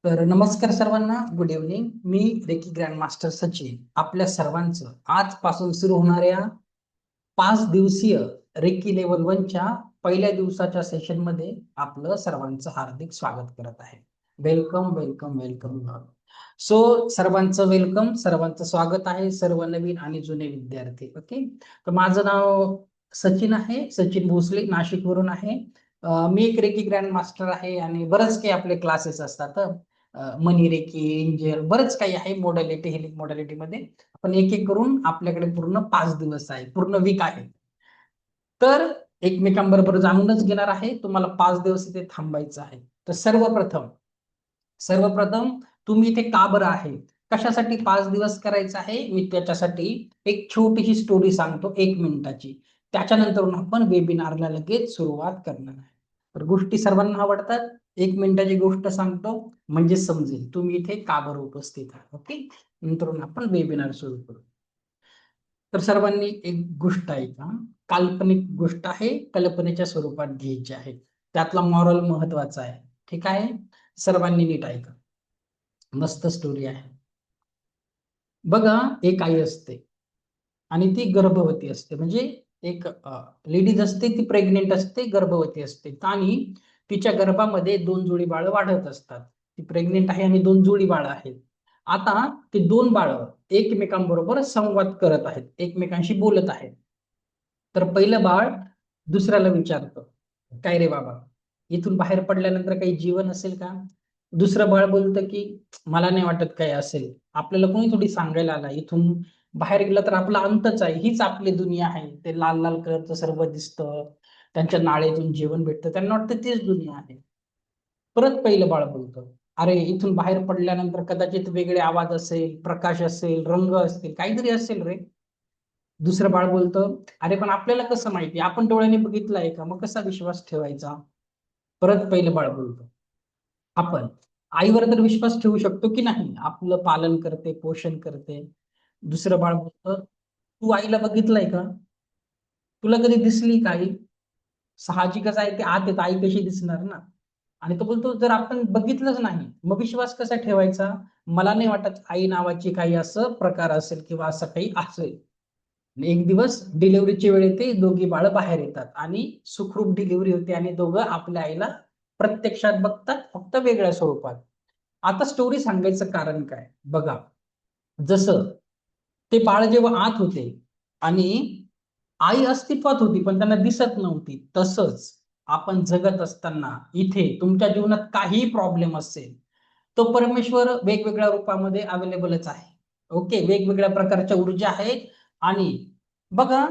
तर नमस्कार सर्वांना, गुड इव्हनिंग. मी रेकी ग्रँड मास्टर सचिन आपल्या सर्वांचं आजपासून सुरू होणाऱ्या 5 दिवसीय रेकी लेवल 1च्या पहिल्या दिवसाच्या सेशन मध्ये आपलं सर्वांचं हार्दिक स्वागत करत आहे. Welcome welcome welcome. सो सर्वांचं वेलकम, सर्वांचं स्वागत आहे, सर्व नवीन आणि जुने विद्यार्थी. ओके, तर माझं नाव सचिन आहे, सचिन भोसले, नाशिकवरून आहे. मी एक रेकी ग्रँड मास्टर आहे आणि बरंच काही आपले क्लासेस असतात. मनी रेकी, एंजल, बरंच काही आहे मॉडॅलिटी, हेलिंग मॉडॅलिटी मध्ये. आपण एक एक करून आपल्याकडे पूर्ण 5 दिवस आहे, पूर्ण वीक आहे. तर एकमेकांबरोबर जाणूनच घेणार आहे. तुम्हाला 5 दिवस इथे थांबायचं आहे. तर सर्वप्रथम सर्वप्रथम तुम्ही इथे का बरं आहे, कशासाठी 5 दिवस करायचं आहे, मी त्याच्यासाठी एक छोटीशी स्टोरी सांगतो, 1 मिनिटाची. त्याच्यानंतर आपण वेबिनारला लगेच सुरुवात करणार आहे. तर गोष्टी सर्वांना आवडतात. 1 मिनिटाची गोष्ट सांगतो म्हणजे समजेल तुम्ही इथे का बरं उपस्थित आहात. ओके, नंतर आपण वेबिनार सुरू करू. तर सर्वांनी एक गोष्ट ऐका. काल्पनिक गोष्ट आहे, कल्पनेच्या स्वरूपात घ्यायची आहे. त्यातला मॉरल महत्वाचा आहे. ठीक आहे, सर्वांनी नीट ऐका. मस्त स्टोरी आहे. बघा, एक आई असते आणि ती गर्भवती असते. म्हणजे एक लेडीज असते, ती प्रेग्नेंट असते, गर्भवती असते आणि तिच्या गर्भामध्ये 2 जोडी बाळं वाढत असतात. ती प्रेग्नेंट आहे आणि 2 जोडी बाळं आहेत. आता ते 2 बाळं एकमेकांबरोबर संवाद करत आहेत, एकमेकांशी बोलत आहेत. तर पहिलं बाळ दुसऱ्याला विचारतं, काय रे बाबा, इथून बाहेर पडल्यानंतर काही जीवन असेल का? दुसरं बाळ बोलतं की मला नाही वाटत काय असेल. आपल्याला कोणी थोडी सांगायला आला, इथून बाहेर गेलं तर आपला अंतच आहे, हीच आपली दुनिया आहे. ते लाल लाल कलरचं सर्व दिसतं, त्यांच्या नाळेतून जेवण भेटतं, त्यांना वाटतं तीच दुनिया आहे. परत पहिलं बाळ बोलतं, अरे इथून बाहेर पडल्यानंतर कदाचित वेगळे आवाज असेल, प्रकाश असेल, रंग असतील, काहीतरी असेल रे. दुसरं बाळ बोलतं, अरे पण आपल्याला कसं माहिती, आपण डोळ्याने बघितलंय का, मग कसा विश्वास ठेवायचा? परत पहिलं बाळ बोलतं, आपण आईवर तर विश्वास ठेवू शकतो की नाही, आपलं पालन करते, पोषण करते. दुसरं बाळ बोलतं, तू आईला बघितलंय का? तुला कधी दिसली का आई? साहजिकच आहे, ते आत येत, आई कशी दिसणार ना. आणि तो बोलतो, जर आपण बघितलंच नाही मग विश्वास कसा ठेवायचा? मला नाही वाटत आई नावाची काही असं प्रकार असेल किंवा असं काही असेल. आणि एक दिवस डिलिव्हरीची वेळ येते, दोघी बाळं बाहेर येतात आणि सुखरूप डिलिव्हरी होते आणि दोघं आपल्या आईला प्रत्यक्षात बघतात, फक्त वेगळ्या स्वरूपात. आता स्टोरी सांगायचं कारण काय बघा, जसं ते बाळ जेव्हा आत होते आणि आई अस्तित्वात होती पण त्यांना दिसत नव्हती, तसंच आपण जगत असताना इथे तुमच्या जीवनात काही प्रॉब्लेम असेल, तो परमेश्वर वेगवेगळ्या रूपामध्ये अवेलेबलच आहे. ओके, वेगवेगळ्या प्रकारच्या ऊर्जा आहेत. आणि बघा,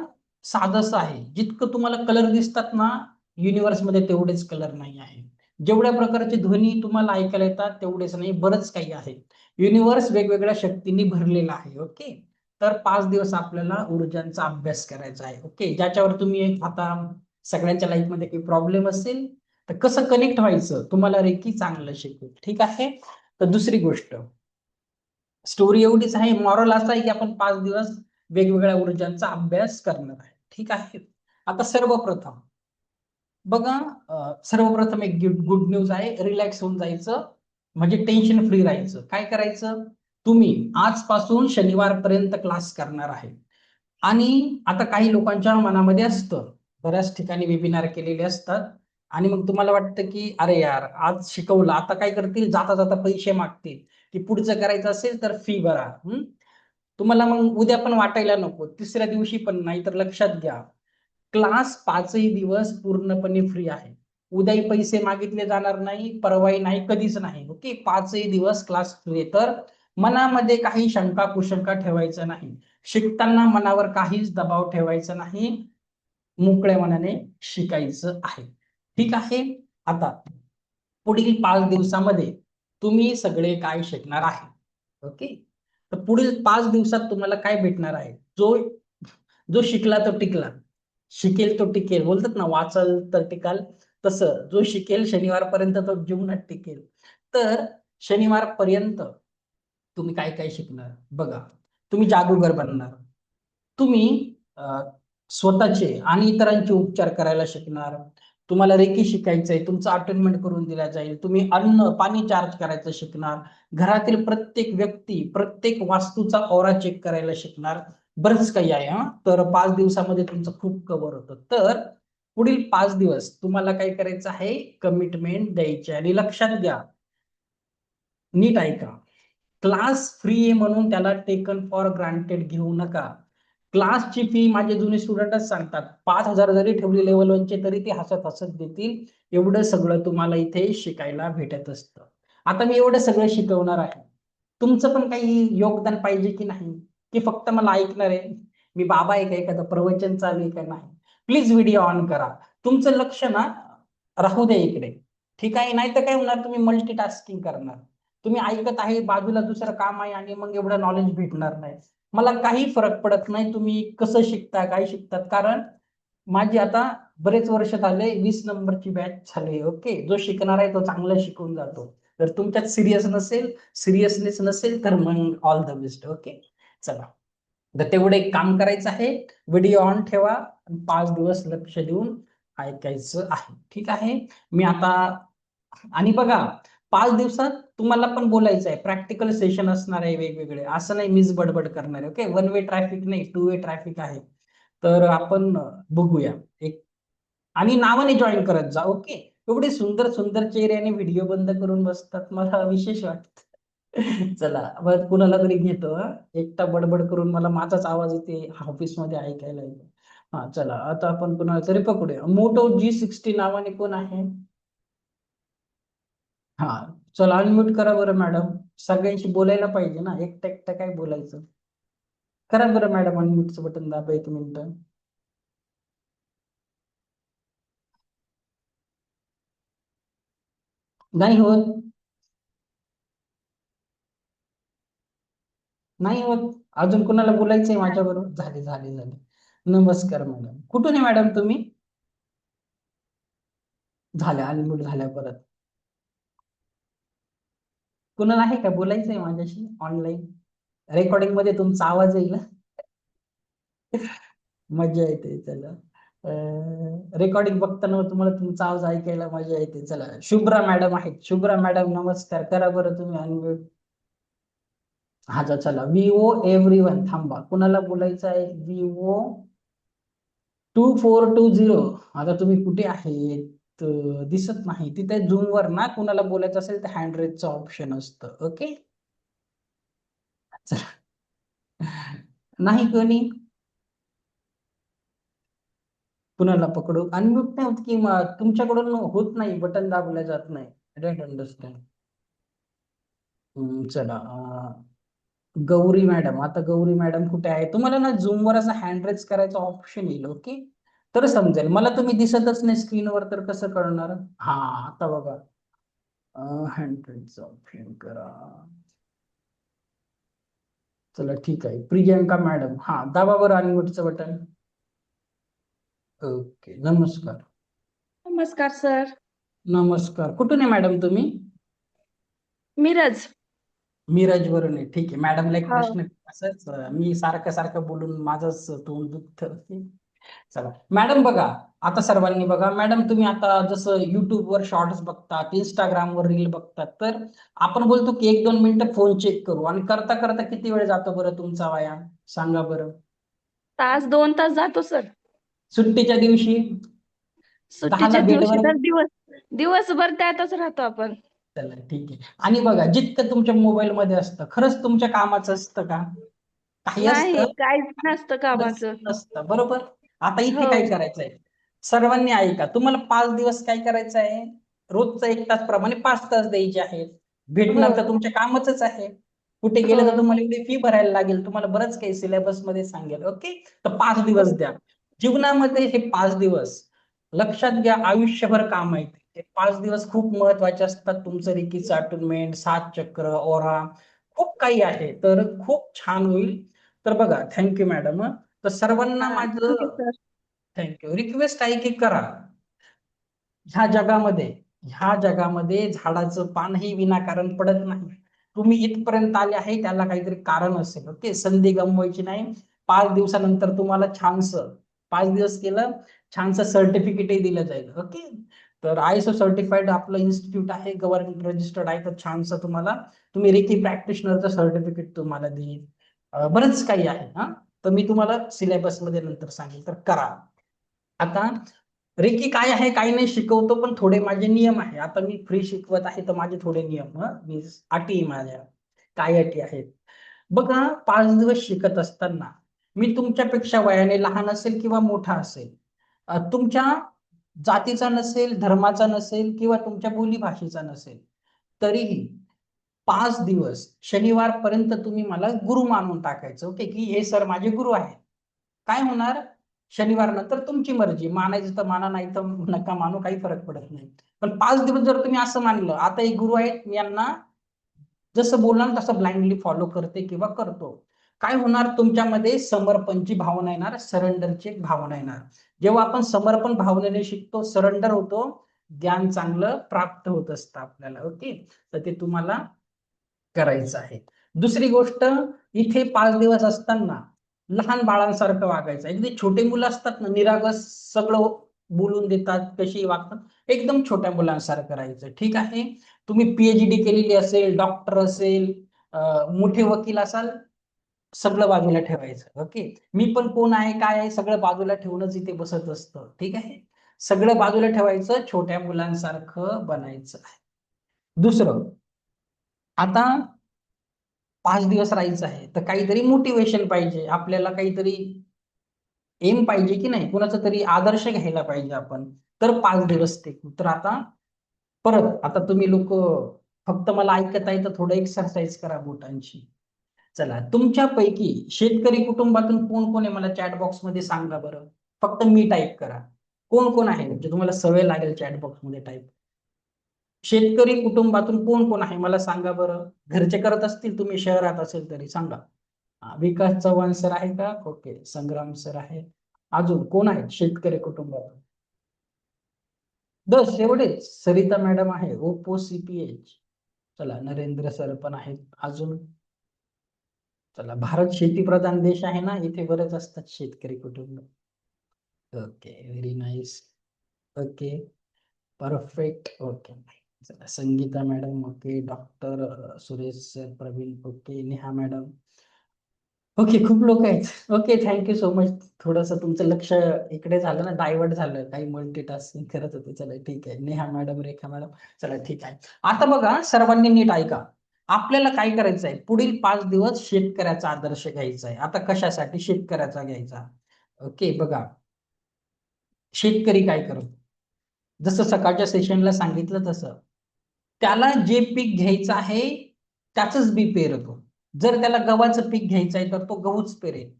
साधंसं आहे, जितकं तुम्हाला कलर दिसतात ना युनिव्हर्समध्ये, तेवढेच कलर नाही आहे. जेवढ्या प्रकारचे ध्वनी तुम्हाला ऐकायला येतात तेवढेच नाही, बरंच काही आहे. युनिव्हर्स वेगवेगळ्या शक्तींनी भरलेला आहे. ओके, तर 5 दिवस आपल्याला ऊर्जांचा अभ्यास करायचा आहे. ओके, ज्याच्यावर तुम्ही आता सगळ्यांच्या लाईफमध्ये काही प्रॉब्लेम असेल तर कसं कनेक्ट व्हायचं तुम्हाला रेकी चांगलं शिकवेल. ठीक आहे, तर दुसरी गोष्ट, स्टोरी एवढीच आहे, मॉरल असा आहे की आपण 5 दिवस वेगवेगळ्या ऊर्जांचा अभ्यास करणार आहे. ठीक आहे, आता सर्वप्रथम बघा, सर्वप्रथम एक गुड न्यूज आहे, रिलॅक्स होऊन जायचं, म्हणजे टेन्शन फ्री राहायचं. काय करायचं, तुम्ही आजपासून शनिवारपर्यंत क्लास करणार आहे. आणि आता काही लोकांच्या मनामध्ये असतं, बऱ्याच ठिकाणी वेबिनार केलेले असतात आणि मग तुम्हाला वाटतं की अरे यार, आज शिकवलं, आता काय करतील, जाता जाता पैसे मागतील की पुढचं करायचं असेल तर फी भरा. तुम्हाला मग उद्या पण वाटायला नको, तिसऱ्या दिवशी पण नाही. तर लक्षात घ्या, क्लास 5ही दिवस पूर्णपणे फ्री आहे. उद्याही पैसे मागितले जाणार नाही, परवाही नाही, कधीच नाही. ओके, 5ही दिवस क्लास फ्री आहे. तर मनामध्ये काही शंका कुशंका ठेवायचं नाही. शिकताना मनावर काहीच दबाव ठेवायचा नाही, मोकळ्या मनाने शिकायचं आहे. ठीक आहे, आता पुढील 5 दिवसामध्ये तुम्ही सगळे काय शिकणार आहे. ओके, तर पुढील 5 दिवसात तुम्हाला काय भेटणार आहे, जो जो शिकला तो टिकला, शिकेल तो टिकेल, बोलतात ना, वाचल तर टिकाल. तसं जो शिकेल शनिवारपर्यंत तो जीवनात टिकेल. तर शनिवारपर्यंत तुम्ही काय काय शिकणार बघा. तुम्ही जादूगर बनणार. तुम्ही स्वतःचे आणि इतरांचे उपचार करायला शिकणार. तुम्हाला रेकी शिकायचंय, तुमचं अटेंडमेंट करून दिला जाईल, तुम्ही अन्न पाणी चार्ज करायचं शिकणार, घरातील प्रत्येक व्यक्ती प्रत्येक वास्तूचा ऑरा चेक करायला शिकणार, बरंच काही आहे. हा तर 5 दिवसामध्ये तुमचं खूप कव्हर होतं. तर पुढील 5 दिवस तुम्हाला काय करायचं आहे, कमिटमेंट द्यायची. आणि लक्षात घ्या, नीट ऐका, क्लास फ्री आहे म्हणून त्याला टेकन फॉर ग्रांटेड घेऊ नका. क्लासची फी माझे जुने स्टुडंटच सांगतात, 5,000 जरी ठेवली लेवल 1चे तरी ते हसत हसत देतील. एवढं सगळं तुम्हाला इथे शिकायला भेटत असतं. आता मी एवढं सगळं शिकवणार आहे, तुमचं पण काही योगदान पाहिजे की नाही, की फक्त मला ऐकणार आहे? मी बाबा आहे का, एखादं प्रवचन चालू आहे का? नाही. प्लीज व्हिडिओ ऑन करा. तुमचं लक्ष ना राहू द्या इकडे, ठीक आहे? नाही तर काय होणार, तुम्ही मल्टीटास्किंग करणार. तुम्ही ऐकत आहे, बाजूला दुसरं काम आहे, आणि मग एवढं नॉलेज भेटणार नाही. मला काही फरक पडत नाही तुम्ही कसं शिकता, काय शिकतात, कारण माझी आता बरेच वर्ष झाले, 20 नंबरची बॅच झाली. ओके, जो शिकणार आहे तो चांगलं शिकून जातो. जर तुमच्यात सिरियसनेस नसेल तर मग ऑल द बेस्ट. ओके, चला. तर तेवढं एक काम करायचं आहे, व्हिडिओ ऑन ठेवा, 5 दिवस लक्ष देऊन ऐकायचं आहे, ठीक आहे? मी आता, आणि बघा, 5 दिवसात तुम्हाला पण बोलायचं आहे, प्रॅक्टिकल सेशन असणार आहे वेगवेगळे, असं नाही मीच बडबड करणार आहे. ओके, वन वे ट्रॅफिक नाही, टू वे ट्रॅफिक आहे. तर आपण बघूया एक, आणि नावाने जॉईन करत जा. ओके, एवढे सुंदर सुंदर चेहरे आणि व्हिडिओ बंद करून बसतात, मला विशेष वाटत. चला, मग कुणाला तरी घेतो. एकटा बडबड करून मला माझाच आवाज येते ऑफिस मध्ये ऐकायला येतो. हा चला, आता आपण कुणाला तरी पकडूया. मोटो G60 नावाने कोण आहे? हा, चला अनम्यूट करा बरं मॅडम. सगळ्यांशी बोलायला पाहिजे ना, एकटं एकटं काय बोलायचं. करा बरं मॅडम, अनम्यूटचं बटन दाबा, 1 मिनिट. नाही होत, नाही होत. अजून कुणाला बोलायचंय माझ्या बरोबर? झाले झाले झाले. नमस्कार मॅडम, कुठून आहे मॅडम तुम्ही? झाल्या, अनम्यूट झाल्या परत. कुणाला आहे का बोलायचंय माझ्याशी ऑनलाईन? रेकॉर्डिंग मध्ये तुमचा आवाज येईल. मजा येते, चला. रेकॉर्डिंग बघताना तुम्हाला तुमचा आवाज ऐकायला मजा येते. चला, शुभ्रा मॅडम आहेत. शुभ्रा मॅडम नमस्कार, करा बरं तुम्ही अनम्यूट. हा चला, विवो एव्हरीवन, थांबा, कुणाला बोलायचं आहे? विवो 2420, आता तुम्ही कुठे आहेत? दिसत नाही तिथे. झूम वर ना कुणाला बोलायचं असेल तर हँड रेजचं ऑप्शन असतं. ओके, चला. नाही कोणी? कुणाला पकडू? अनम्यूट नाही होत की तुमच्याकडून होत नाही, बटन दाबलं जात नाही? I don't understand. चला, गौरी मॅडम, आता गौरी मॅडम कुठे आहे? तुम्हाला ना झूम वर असं हँड रेज करायचा ऑप्शन येईल. ओके, तर समजेल. मला तुम्ही दिसतच नाही स्क्रीनवर, तर कसं कळणार? हा, आता बघा, हँड रेज ऑप्शन करा. चला ठीक आहे, प्रियंका मॅडम, हा दाबा बरं अनम्यूटचं बटन. ओके, नमस्कार. नमस्कार सर. नमस्कार, कुठून आहे मॅडम तुम्ही? मिरज. मिरजवरून आहे, ठीक आहे. मॅडमला एक हो. प्रश्न, असंच मी सारखं सारखं बोलून माझंच तोंड दुखतं. चला मॅडम, बघा, आता सर्वांनी बघा. मॅडम, तुम्ही आता जसं युट्यूबवर शॉर्ट्स बघतात, इंस्टाग्रामवर रील बघतात, तर आपण बोलतो की 1-2 मिनिटं फोन चेक करू, आणि करता करता किती वेळ जातो बरं तुमचा वाया? सांगा बरं. तास 2 तास जातो सर. सुट्टीच्या दिवशी 10ला सुट्टीच्या दिवशी बेडवर. तर दिवसभर त्यातच राहतो आपण. चला ठीक आहे. आणि बघा, जितकं तुमच्या मोबाईल मध्ये असतं, खरंच तुमच्या कामाचं असतं का? काही नाही, असतं? काहीच नसतं कामाचं. नसतं, बरोबर. आता इथे हो. काय करायचंय, सर्वांनी ऐका. तुम्हाला 5 दिवस काय करायचं आहे, रोजचं 1 तास प्रमाणे 5 तास द्यायचे आहेत. हो. भेटणार तर तुमच्या कामाचंच आहे. कुठे हो. गेलं तर तुम्हाला एवढी फी भरायला लागेल, तुम्हाला बरंच काही सिलेबस मध्ये सांगेल. ओके, तर 5 दिवस हो. द्या. जीवनामध्ये हे 5 दिवस लक्षात घ्या, आयुष्यभर काम आहेत. हे 5 दिवस खूप महत्वाचे असतात. तुमचं रिकीचं अटोनमेंट, 7 चक्र, ओरा, खूप काही आहे. तर खूप छान होईल. तर बघा, थँक्यू मॅडम. तर सर्वांना हा, थँक्यू माझं सर. थँक्यू. रिक्वेस्ट आहे की करा. ह्या जगामध्ये ह्या जगामध्ये झाडाचं पानही विनाकारण पडत नाही. तुम्ही इथपर्यंत आले आहे, त्याला काहीतरी कारण असेल. ओके, संधी गमवायची नाही. 5 दिवसानंतर तुम्हाला छानस, 5 दिवस केलं, छानसं सर्टिफिकेटही दिलं जाईल. ओके, तर ISO सर्टिफाईड आपलं इन्स्टिट्यूट आहे, गव्हर्नमेंट रजिस्टर्ड आहे, तर छानसं तुम्हाला तुम्ही रेकी प्रॅक्टिशनरचं सर्टिफिकेट तुम्हाला देईल. बरंच काही आहे. हा, तर मी तुम्हाला सिलेबस मध्ये नंतर सांगेल, तर करा. आता रेकी काय आहे काय नाही शिकवतो, पण थोडे माझे नियम आहे. आता मी फ्री शिकवत आहे तर माझे थोडे नियम, मी अटी माझ्या काय अटी आहेत बघा. 5 दिवस शिकत असताना मी तुमच्यापेक्षा वयाने लहान असेल किंवा मोठा असेल, तुमच्या जातीचा नसेल, धर्माचा नसेल किंवा तुमच्या बोलीभाषेचा नसेल, तरीही 5 दिवस शनिवारपर्यंत तुम्ही मला गुरु मानून टाकायचं. ओके, की हे सर माझे गुरु आहेत. काय होणार, शनिवार नंतर तुमची मर्जी, मानायचं तर माना, नाही तर नका मानू, काही फरक पडत नाही. पण 5 दिवस जर तुम्ही असं मानलं, आता एक गुरु आहेत, मी यांना जसं बोलणार तसं ब्लाइंडली फॉलो करते किंवा करतो, काय होणार, तुमच्यामध्ये समर्पणची भावना येणार, सरेंडरची एक भावना येणार. जेव्हा आपण समर्पण भावनेने शिकतो, सरेंडर होतो, ज्ञान चांगलं प्राप्त होत असतं आपल्याला. ओके, तर ते तुम्हाला करायचं आहे. दुसरी गोष्ट, इथे 5 दिवस असताना लहान बाळांसारखं वागायचं. अगदी छोटे मुलं असतात ना, निरागस सगळं बोलून देतात, कशी वागतात, एकदम छोट्या मुलांसारखं राहायचं. ठीक आहे, तुम्ही PhD केलेली असेल, डॉक्टर असेल, मोठे वकील असाल, सगळं बाजूला ठेवायचं. ओके, मी पण कोण आहे काय आहे सगळं बाजूला ठेवूनच इथे बसत असतं. ठीक आहे, सगळं बाजूला ठेवायचं, छोट्या मुलांसारखं बनायचं आहे. दुसरं, आता 5 दिवस राहायचं आहे, तर काहीतरी मोटिवेशन पाहिजे आपल्याला, काहीतरी एम पाहिजे की नाही, कुणाचा तरी आदर्श घ्यायला पाहिजे आपण, तर 5 दिवस टिकू. तर आता परत, आता तुम्ही लोक फक्त मला ऐकत आहे तर थोडं एक्सरसाइज करा बोटांची. चला, तुमच्यापैकी शेतकरी कुटुंबातून कोण कोण आहे मला चॅट बॉक्स मध्ये सांगा बरं. फक्त मी टाईप करा, कोण कोण आहे, म्हणजे तुम्हाला सवय लागेल चॅट बॉक्स मध्ये टाईप. शेतकरी कुटुंबातून कोण कोण आहे मला सांगा बरं. घरचे करत असतील, तुम्ही शहरात असेल तरी सांगा. विकास चव्हाण सर आहे का? ओके, संग्राम सर आहे. अजून कोण आहेत शेतकरी कुटुंबातून? बस एवढेच. सरिता मॅडम आहे, ओपो CPH. चला, नरेंद्र सर पण आहेत. अजून चला, भारत शेतीप्रधान देश आहे ना, इथे बरेच असतात शेतकरी कुटुंब. Okay, very nice. Okay, perfect. Okay, चला, Sangita madam. Okay, doctor Suresh sir, Praveen. Okay, Neha madam. Okay, खूप लोक आहेत. Okay, thank you so much. थोडस तुमचं लक्ष इकडे झालं ना, डायव्हर्ट झालं, काही मल्टीटास्किंग करत होते. चला ठीक आहे, नेहा मॅडम, रेखा मॅडम. चला ठीक आहे. आता बघा, सर्वांनी नीट ऐका. आपल्याला काय करायचं आहे, पुढील 5 दिवस शेतकऱ्याचा आदर्श घ्यायचा आहे. आता कशासाठी शेतकऱ्याचा घ्यायचा? ओके, बघा, शेतकरी काय करतो, जसं सकाळच्या सेशनला सांगितलं तसं, त्याला जे पीक घ्यायचं आहे त्याच बी पेरतो. जर त्याला गव्हाचं पीक घ्यायचं आहे तर तो गहूच पेरेल.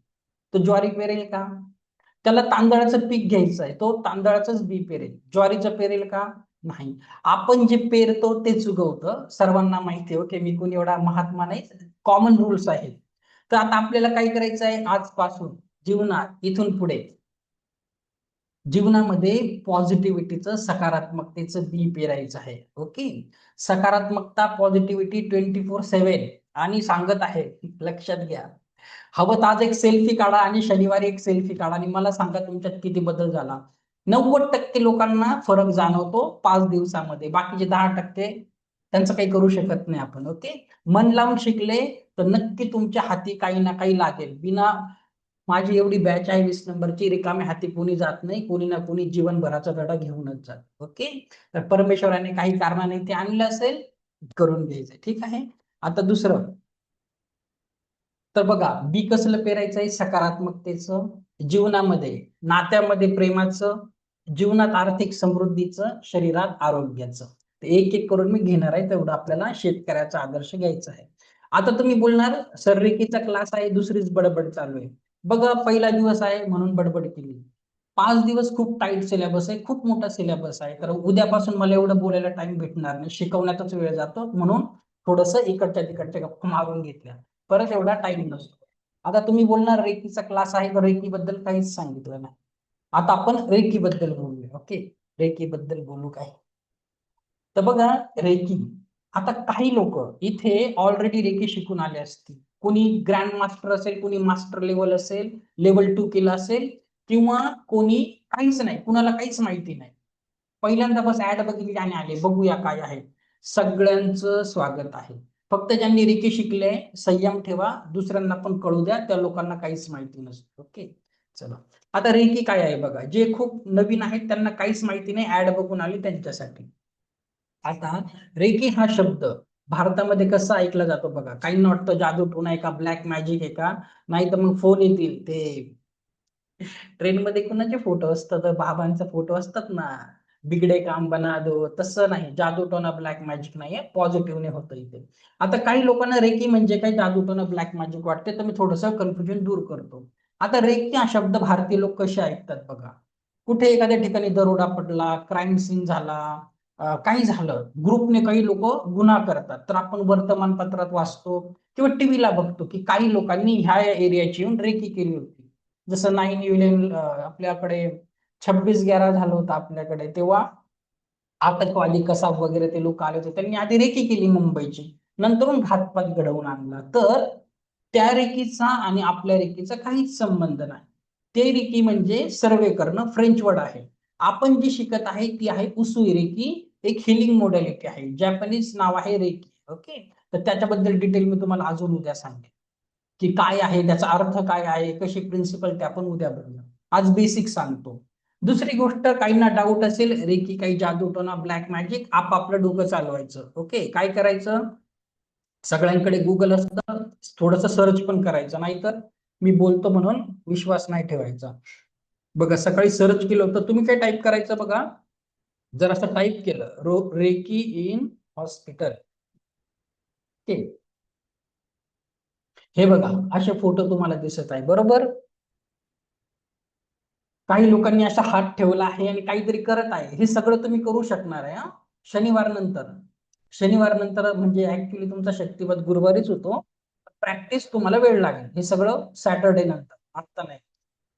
तो ज्वारी पेरेल का? त्याला तांदळाचं पीक घ्यायचं आहे, तो तांदळाचंच बी पेरेल. ज्वारीचं पेरेल का? नाही. आपण जे पेरतो तेच उगवतं, सर्वांना माहिती आहे. ओके, मी कोणी एवढा महात्मा नाही, कॉमन रूल्स आहेत. तर आता आपल्याला काय करायचं आहे, आजपासून जीवनात इथून पुढे जीवनामध्ये पॉझिटिव्हिटीचं, सकारात्मकतेचं बी पेरायचं आहे. ओके, सकारात्मकता, पॉझिटिव्हिटी 24/7. आणि सांगत आहे, लक्षात घ्या, हवं तर आज एक सेल्फी काढा आणि शनिवारी एक सेल्फी काढा आणि मला सांगा तुमच्यात किती बदल झाला. 90% लोकांना फरक जाणवतो 5 दिवसामध्ये, बाकीचे 10% त्यांचं काही करू शकत नाही आपण. ओके, मन लावून शिकले तर नक्की तुमच्या हाती काही ना काही लागेल. बिना, माझी एवढी बॅच आहे 20 नंबरची, रिकामे हाती कोणी जात नाही, कोणी ना कोणी जीवनभराचा धडा घेऊनच जात. ओके, तर परमेश्वराने काही कारणाने ते आणलं असेल, करून घ्यायचं. ठीक आहे. आता दुसरं, तर बघा, बी कसलं पेरायचं आहे, सकारात्मकतेचं, जीवनामध्ये, नात्यामध्ये प्रेमाचं, जीवनात आर्थिक समृद्धीचं, शरीरात आरोग्याचं. एक एक करून मी घेणार आहे, तेवढं आपल्याला शेतकऱ्याचा आदर्श घ्यायचा आहे. आता तुम्ही बोलणार, सर रेकीचा क्लास आहे, दुसरीच बडबड चालू आहे. बघा, पहिला दिवस आहे म्हणून बडबड केली. 5 दिवस खूप टाईट सिलेबस आहे, खूप मोठा सिलेबस आहे, तर उद्यापासून मला एवढं बोलायला टाइम भेटणार नाही, शिकवण्यातच वेळ जातो, म्हणून थोडस इकडच्या तिकडच्या गप्पा मारून घेतल्या, परत एवढा टाइम नसतो. आता तुम्ही बोलणार रेकीचा क्लास आहे, तर रेकी बद्दल काहीच सांगितलं नाही. आता आपण रेकी बद्दल बोलूया. ओके, रेकी बद्दल बोलू काय, तर बघा, रेकी, आता काही लोक इथे ऑलरेडी रेकी शिकून आले असतील. कोणी ग्रँड मास्टर असेल, कोणी मास्टर लेवल असेल, लेवल 2 केलं असेल, किंवा कोणी काहीच नाही, कुणाला काहीच माहिती नाही. पहिल्यांदा बस ऍड बघितली आणि आले, बघूया काय आहे. सगळ्यांचं स्वागत आहे. फक्त ज्यांनी रेकी शिकले संयम ठेवा, दुसऱ्यांना पण कळू द्या, त्या लोकांना काहीच माहिती नसतं. ओके, चला आता रेकी काय आहे बघा. जे खूप नवीन आहेत त्यांना काहीच माहिती नाही, ऍड बघून आले त्यांच्यासाठी. आता रेकी हा शब्द भारतामध्ये कसा ऐकला जातो बघा. काहींना वाटतं जादूटोणा आहे का, ब्लॅक मॅजिक आहे का, नाही तर मग फोन येतील ते ट्रेनमध्ये कुणाचे फोटो असतात, बाबांचा फोटो असतात ना, बिगडे काम बना दो, तसं नाही. जादूटोना ब्लॅक मॅजिक नाहीये, पॉझिटिव्हने होतं इथे. आता काही लोकांना रेकी म्हणजे काय, जादूटोना ब्लॅक मॅजिक वाटते, तर मी थोडंसं कन्फ्युजन दूर करतो. आता रेकी हा शब्द भारतीय लोक कसे ऐकतात बघा. कुठे एखाद्या ठिकाणी दरोडा पडला, क्राईम सीन झाला, काही झालं, ग्रुपने काही लोक गुन्हा करतात, तर आपण वर्तमानपत्रात वाचतो किंवा टीव्हीला बघतो की काही लोकांनी ह्या एरियाची येऊन रेकी केली होती. जसं 9/11 आपल्याकडे 26/11 झालं होतं आपल्याकडे, तेव्हा आतंकवादी कसाब वगैरे ते लोक आले होते, त्यांनी आधी रेकी केली मुंबईची, नंतरून घातपात घडवून आणला. तर त्या रेकीचा आणि आपल्या रेकीचा काहीच संबंध नाही. ते रेकी म्हणजे सर्वे करणं, फ्रेंच वर्ड आहे. आपण जी शिकत आहे ती आहे उसुई रेकी, एक हिलिंग मोडॅलिटी आहे, जॅपनीज नाव आहे रेकी. ओके, तर त्याच्याबद्दल डिटेल मी तुम्हाला अजून उद्या सांगेन की काय आहे, त्याचा अर्थ काय आहे, कशी प्रिन्सिपल, ते आपण उद्या बघूया. आज बेसिक सांगतो. दुसरी गोष्ट, काहींना डाऊट असेल रेकी काही जादूटोना ब्लॅक मॅजिक, आपापलं डोकं चालवायचं. ओके, काय करायचं, सगळ्यांकडे गुगल असतं, थोडंसं सर्च पण करायचं, नाहीतर मी बोलतो म्हणून विश्वास नाही ठेवायचा. बघा, सकाळी सर्च केलं होतं, तुम्ही काय टाईप करायचं बघा. जर असं टाईप केलं रेकी इन हॉस्पिटल, हे बघा असे फोटो तुम्हाला दिसत आहे बरोबर. काही लोकांनी असा हात ठेवला आहे आणि काहीतरी करत आहे. हे सगळं तुम्ही करू शकणार आहे हा शनिवार नंतर. शनिवार नंतर म्हणजे ऍक्च्युली तुमचा शक्तिपद गुरुवारीच होतो. प्रॅक्टिस तुम्हाला वेळ लागेल, हे सगळं सॅटर्डे नंतर, आता नाही.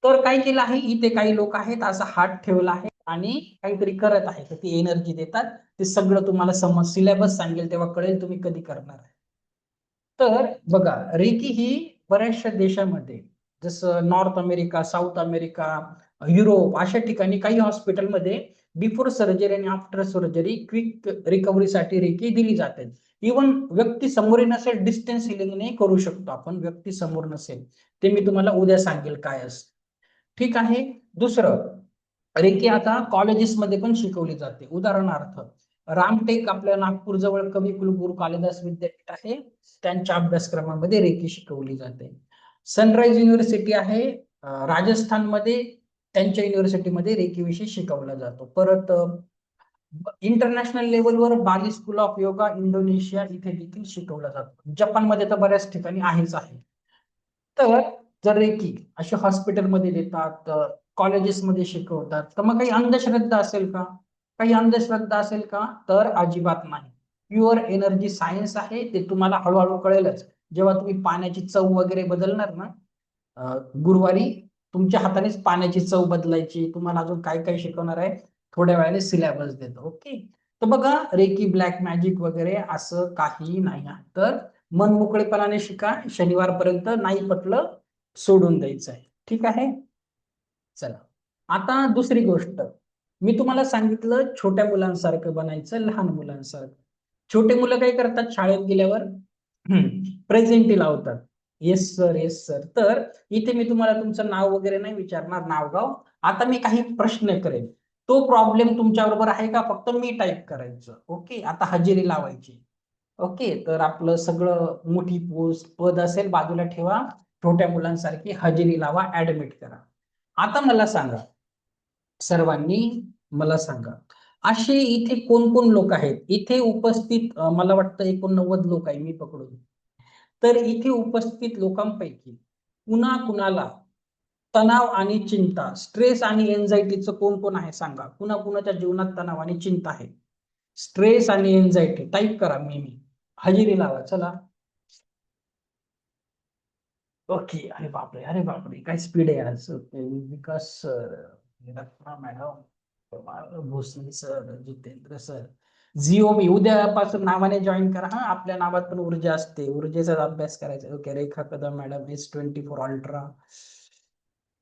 तर काय केलं आहे, इथे काही लोक आहेत असा हात ठेवला आहे आणि काहीतरी करत आहे, तर ती एनर्जी देतात. ते सगळं तुम्हाला समज सिलेबस सांगेल तेव्हा कळेल तुम्ही कधी करणार आहे. तर बघा, रेकी ही बऱ्याचशा देशामध्ये, जसं north America, south America, Europe, अशा ठिकाणी काही हॉस्पिटलमध्ये बिफोर सर्जरी आणि आफ्टर सर्जरी क्विक रिकव्हरीसाठी रेकी दिली जाते. इव्हन व्यक्ती समोर नसेल, डिस्टन्स हिलिंगने करू शकतो आपण, व्यक्ती समोर नसेल. ते मी तुम्हाला उद्या सांगेल काय असतं. ठीक आहे. दुसरं, रेकी आता कॉलेजेसमध्ये पण शिकवली जाते. उदाहरणार्थ रामटेक आपल्या नागपूर जवळ कविकुलगुरू कालिदास विद्यापीठ आहे, त्यांच्या अभ्यासक्रमामध्ये रेकी शिकवली जाते. सनराइज युनिव्हर्सिटी आहे राजस्थानमध्ये, त्यांच्या युनिव्हर्सिटीमध्ये रेकी विषय शिकवला जातो. परत इंटरनॅशनल लेवलवर बाली स्कूल ऑफ योगा इंडोनेशिया इथे देखील शिकवला जातो. जपानमध्ये तर बऱ्याच ठिकाणी आहेच आहे. तर जर रेकी असे हॉस्पिटलमध्ये देतात, कॉलेजेसमध्ये शिकवतात, तर मग काही अंधश्रद्धा असेल का, काही अंधश्रद्धा असेल का, तर अजिबात नाही. प्युअर एनर्जी सायन्स आहे, ते तुम्हाला हळूहळू कळेलच. जेव्हा तुम्ही पाण्याची चव वगैरे बदलणार ना, गुरुवारी तुमच्या हातानेच पाण्याची चव बदलायची, तुम्हाला अजून काय काय शिकवणार आहे, थोड्या वेळाने सिलेबस देतो. ओके, तर बघा, रेकी ब्लॅक मॅजिक वगैरे असं काही नाही आहे. तर मन मोकळेपणाने शिका, शनिवारपर्यंत नाही पटलं सोडून द्यायचं आहे. ठीक आहे, चला आता दुसरी गोष्ट, मी तुम्हाला सांगितलं छोट्या मुलांसारखं बनायचं, लहान मुलांसारखं. छोटे मुलं काय करतात शाळेत गेल्यावर, प्रेझेंटी लावतात, येस सर येस सर. तर इथे मी तुम्हाला तुमचं नाव वगैरे नाही विचारणार, नाव गाव. आता मी काही प्रश्न करेन, तो प्रॉब्लेम तुमच्या बरोबर आहे का, फक्त मी टाईप करायचं. ओके, आता हजेरी लावायची. ओके, तर आपलं सगळं मोठी पद असेल बाजूला ठेवा, छोट्या मुलांसारखी हजेरी लावा, ऍडमिट करा. आता मला सांगा, सर्वांनी मला सांगा, असे इथे कोण कोण लोक आहेत इथे उपस्थित, मला वाटतं 89 लोक आहे मी पकडून. तर इथे उपस्थित लोकांपैकी कुणा कुणाला तणाव आणि चिंता, स्ट्रेस आणि एन्झायटीचं कोण कोण आहे सांगा. कुणा कुणाच्या जीवनात तणाव आणि चिंता आहे, स्ट्रेस आणि एन्झायटी, टाईप करा. मी हजेरी लावा, चला. ओके, अरे बापरे, अरे बापरे, काय स्पीड आहे आज. Vikas sir, Ratna madam, Bhosale sir, Jitendra sir, जीओबी उद्यापासून नावाने जॉईन करा हा. आपल्या नावात पण ऊर्जा असते, ऊर्जेचा अभ्यास करायचा. Okay, Rekha Kadam madam, S24 ultra,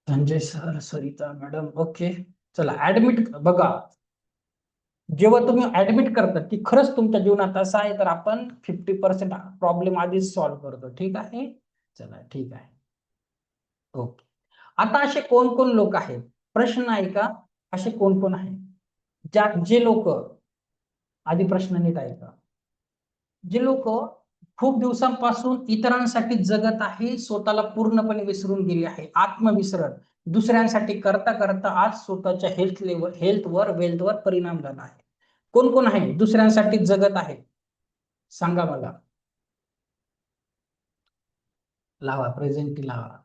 Sanjay sir, Sarita madam. Okay, चला ऍडमिट बघा, जेव्हा तुम्ही ऍडमिट करता की खरंच तुमच्या जीवनात असं आहे, तर आपण 50% प्रॉब्लेम आधीच सॉल्व्ह करतो. ठीक आहे, चला ठीक आहे, ओके. आता असे कोण कोण लोक आहेत, प्रश्न आहे का, असे कोण कोण आहेत जे लोक, आधी प्रश्न नीट ऐका, जे लोक खूप दिवसांपासून इतरांसाठी जगत आहे, स्वतःला पूर्णपणे विसरून गेले आहे, आत्मविसरण दुसऱ्यांसाठी करता करता आज स्वतःच्या हेल्थवर वेल्थवर परिणाम झाला आहे. कोण कोण आहे दुसऱ्यांसाठी जगत आहे, सांगा मला. लावा, प्रेझेंटी लावा.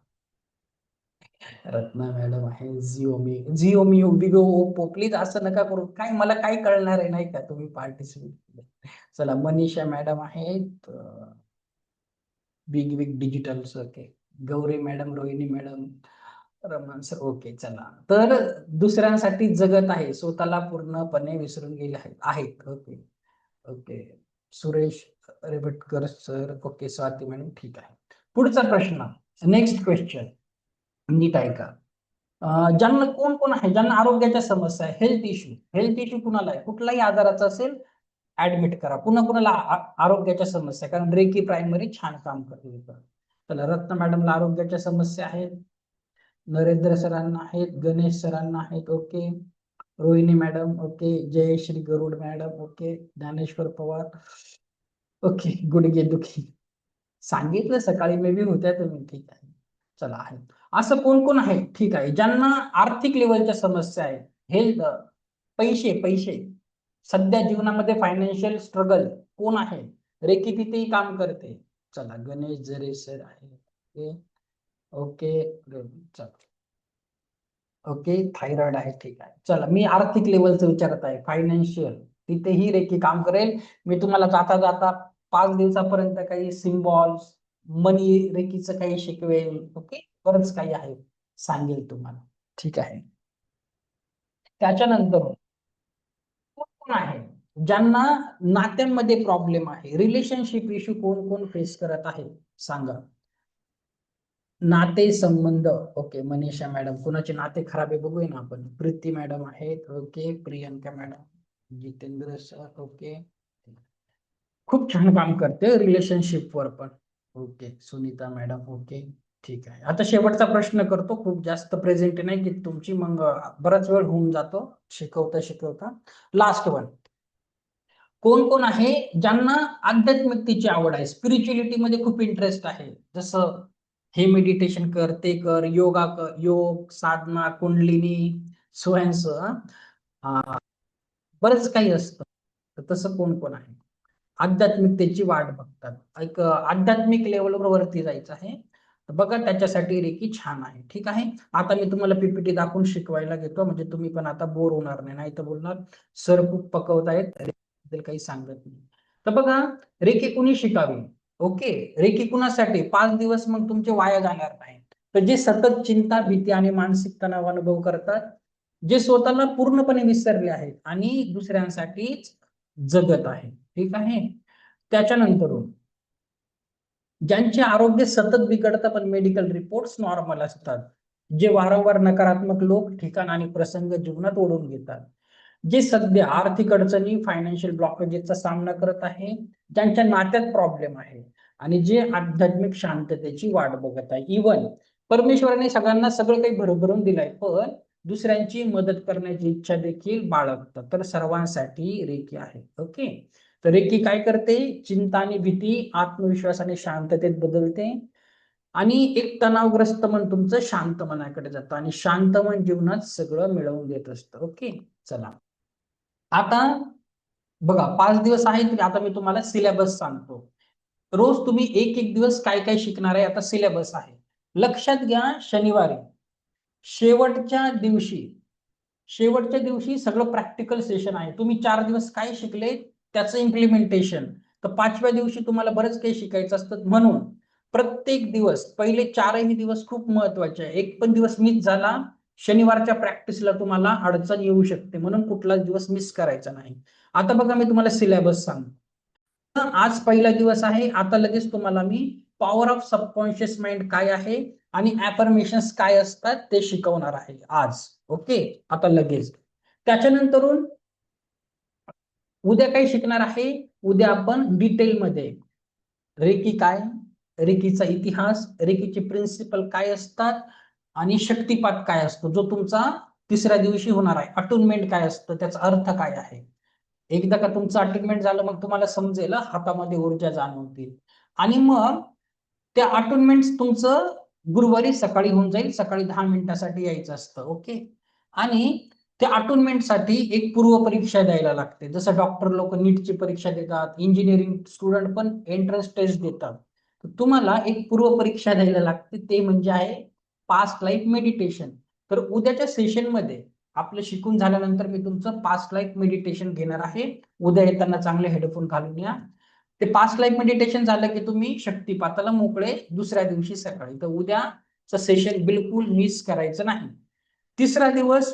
रत्ना मॅडम आहे, जिओमी विवो ओप्पो, प्लीज असं नका करू, काय मला काय कळणार आहे नाही का, तुम्ही पार्टिसिपेट. चला मनीषा मॅडम आहेत, big big digital, okay. Gauri madam, Rohini madam, Raman sir, okay. चला तर दुसऱ्यांसाठी जगत आहे, स्वतःला पूर्णपणे विसरून गेले आहेत, okay okay. Suresh Rebatkar sir, okay. Swati madam, ठीक आहे. पुढचा प्रश्न, नेक्स्ट क्वेश्चन, नीट ऐका. ज्यांना कोण कोण आहे, ज्यांना आरोग्याच्या समस्या आहे, हेल्थ इश्यू कुणाला आहे, कुठलाही आजाराचा असेल ऍडमिट करा. पुन्हा कुणाला आरोग्याच्या समस्या, कारण रेकी प्रायमरी छान काम करते. चला रत्ना मॅडमला आरोग्याच्या समस्या आहेत, नरेंद्र सरांना आहेत, गणेश सरांना आहेत, okay. Rohini madam, okay. Jayashree Garud madam, okay. Dnyaneshwar Pawar, okay. गुडघे दुखी, सांगितलं सकाळी मे बी होत्या तुम्ही, ठीक आहे. चला आहे, असं कोण कोण आहे, ठीक आहे, ज्यांना आर्थिक लेवलच्या समस्या आहेत, हेल्थ, पैसे पैसे सध्या जीवनामध्ये फायनान्शियल स्ट्रगल, कोण आहे, रेकी तिथेही काम करते. चला गणेश जरे सर आहे, ओके ओके. चला ओके, थायरॉइड आहे, ठीक आहे. चला मी आर्थिक लेवलचं विचारत आहे, फायनान्शियल, तिथेही रेकी काम करेल. मी तुम्हाला जाता जाता 5 दिवसापर्यंत काही सिम्बॉल्स, मनी रेकीचं काही शिकवेल, ओके. बरंच काही आहे, सांगेल तुम्हाला, ठीक आहे. त्याच्यानंतर कोण कोण आहे ज्यांना नात्यांमध्ये प्रॉब्लेम आहे, रिलेशनशिप इश्यू कोण कोण फेस करत आहे, सांगा. नाते संबंध, ओके. मनीषा मॅडम, कुणाचे नाते खराब आहे बघूया ना आपण. प्रीती मॅडम आहेत, okay. Priyanka madam, Jitendra sir, okay. खूप छान काम करते रिलेशनशिप वर पण, ओके. सुनीता मॅडम, ओके, ठीक आहे. आता शेवटचा प्रश्न करतो, खूप जास्त प्रेझेंट नाही की तुमची, मग बराच वेळ होऊन जातो शिकवता शिकवता. लास्ट वन, कोण कोण आहे ज्यांना आध्यात्मिकतेची आवड आहे, स्पिरिच्युअलिटी मध्ये खूप इंटरेस्ट आहे, जसं हे मेडिटेशन कर, ते कर, योगा कर, योग साधना, कुंडलिनी, स्वयंस, बरंच काही असतं. तर तसं कोण कोण आहे, आध्यात्मिकतेची वाट बघतात, एक आध्यात्मिक लेवलवर वरती जायचं आहे, तर बघा त्याच्यासाठी रेकी छान आहे, ठीक आहे. आता मी तुम्हाला पीपीटी दाखवून शिकवायला घेतो, म्हणजे तुम्ही पण आता बोर होणार नाही तर बोलणार सर खूप पकवतायत, रेकी काही सांगत नाही. तर बघा, रेकी कुणी शिकावी, ओके. रेकी कुणासाठी, 5 दिवस मग तुमचे वाया जाणार नाही. तर जे सतत चिंता, भीती आणि मानसिक तणाव अनुभव करतात, जे स्वतःला पूर्णपणे विसरले आहेत आणि दुसऱ्यांसाठीच जगत आहे, ठीक आहे. त्याच्यानंतर ज्यांचे आरोग्य सतत बिघडतं पण मेडिकल रिपोर्ट्स नॉर्मल असतात, जे वारंवार नकारात्मक लोक, ठिकाण आणि प्रसंग जीवनात ओढून घेतात, जे सध्या आर्थिक अडचणी, फायनान्शियल ब्लॉकेजेसचा सामना करत आहे, ज्यांच्या नात्यात प्रॉब्लेम आहे आणि जे आध्यात्मिक शांततेची वाट बघत आहे. इवन परमेश्वराने सगळ्यांना सगळं काही भरभरून दिलंय, पण दुसऱ्यांची मदत करण्याची इच्छा देखील बाळगतात, तर सर्वांसाठी रेकी आहे, ओके. तर रेकी काय करते, चिंता आणि भीती आत्मविश्वास आणि शांततेत बदलते, आणि एक तणावग्रस्त मन तुमचं शांत मनाकडे जातं, आणि शांत मन जीवनात सगळं मिळवून देत असतं, ओके. चला आता बघा, 5 दिवस आहेत, आता मी तुम्हाला सिलेबस सांगतो. रोज तुम्ही एक एक दिवस काय काय शिकणार आहे, आता सिलेबस आहे, लक्षात घ्या. शनिवारी शेवटच्या दिवशी शेवटच्या दिवशी सगळं प्रॅक्टिकल सेशन आहे, तुम्ही 4 दिवस काय शिकले त्याचं इम्प्लिमेंटेशन, तर 5व्या दिवशी तुम्हाला बरंच काही शिकायचं असतं, म्हणून प्रत्येक दिवस, पहिले 4ही दिवस खूप महत्वाचे आहे. एक पण दिवस मिस झाला, शनिवारच्या प्रॅक्टिसला तुम्हाला अडचण येऊ शकते, म्हणून कुठलाच दिवस मिस करायचा नाही. आता बघा, मी तुम्हाला सिलेबस सांगतो. आज पहिला दिवस आहे, आता लगेच तुम्हाला मी पॉवर ऑफ सबकॉन्शियस माइंड काय आहे आणि ऍफर्मेशन्स काय असतात ते शिकवणार आहे आज. ओके, आता लगेच. त्याच्यानंतरून उद्या काय शिकणार आहे? उद्या आपण डिटेलमध्ये रेकी काय, रेकीचा इतिहास, रेकीचे प्रिन्सिपल काय असतात आणि शक्तिपात काय असतो, जो तुमचा तिसऱ्या दिवशी होणार आहे. अटुनमेंट काय असतं, त्याचा अर्थ काय आहे. एकदा का तुमचं अटुनमेंट झालं मग तुम्हाला समजेल, हातामध्ये ऊर्जा जाणवतील. आणि मग त्या अटुनमेंट तुमचं गुरुवारी सकाळी होऊन जाईल. सकाळी 10 मिनिटासाठी यायचं असतं. ओके, आणि त्या अटुनमेंटसाठी एक पूर्व परीक्षा द्यायला लागते. जसं डॉक्टर लोक नीटची परीक्षा देतात, इंजिनिअरिंग स्टुडंट पण एंट्रन्स टेस्ट देतात. तुम्हाला एक पूर्व परीक्षा द्यायला लागते, ते म्हणजे आहे पास्ट लाईफ मेडिटेशन. तर उद्याच्या सेशनमध्ये आपलं शिकून झाल्यानंतर मी तुमचं पास्ट लाईफ मेडिटेशन घेणार आहे. उद्या येताना चांगले हेडफोन घालून या. ते पास्ट लाईफ मेडिटेशन झालं की तुम्ही शक्तिपाताला मोकळे दुसऱ्या दिवशी सकाळी. तर उद्याचं सेशन बिलकुल मिस करायचं नाही. तिसरा दिवस,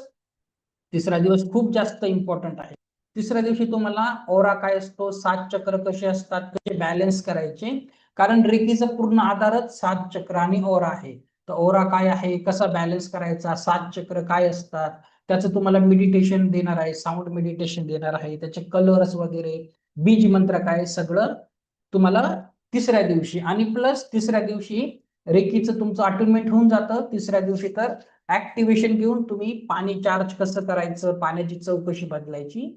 तिसरा दिवस खूप जास्त इम्पॉर्टंट आहे. तिसऱ्या दिवशी तुम्हाला ओरा काय असतो, 7 चक्र कसे असतात, कसे बॅलन्स करायचे. कारण रेकीचा पूर्ण आधारच 7 चक्र आणि ओरा आहे. तर ओरा काय आहे, कसा बॅलन्स करायचा, 7 चक्र काय असतात, त्याचं तुम्हाला मेडिटेशन देणार आहे, साऊंड मेडिटेशन देणार आहे, त्याचे कलर्स वगैरे, बीज मंत्र काय, सगळं तुम्हाला तिसऱ्या दिवशी. आणि प्लस तिसऱ्या दिवशी रेकीचं तुमचं अटुनमेंट होऊन जातं. तिसऱ्या दिवशी तर ऍक्टिव्हेशन घेऊन तुम्ही पाणी चार्ज कसं करायचं, पाण्याची चव कशी बदलायची,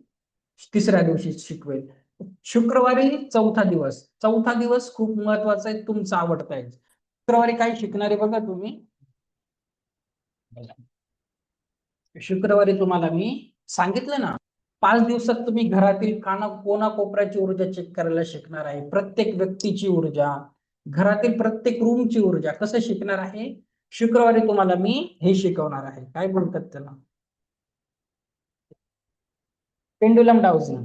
तिसऱ्या दिवशी शिकवेल. शुक्रवारी चौथा दिवस, चौथा दिवस खूप महत्वाचा आहे, तुमचा आवडता आहे. शुक्रवारी काय शिकणार आहे बघा तुम्ही. शुक्रवारी तुम्हाला मी सांगितलं ना, 5 दिवसात तुम्ही घरातील कोणाकोपऱ्याची ऊर्जा चेक करायला शिकणार आहे. प्रत्येक व्यक्तीची ऊर्जा, घरातील प्रत्येक रूमची ऊर्जा कसं शिकणार आहे. शुक्रवारी तुम्हाला मी हे शिकवणार आहे. काय बोलतात त्याला, पेंडुलम डाउजिंग.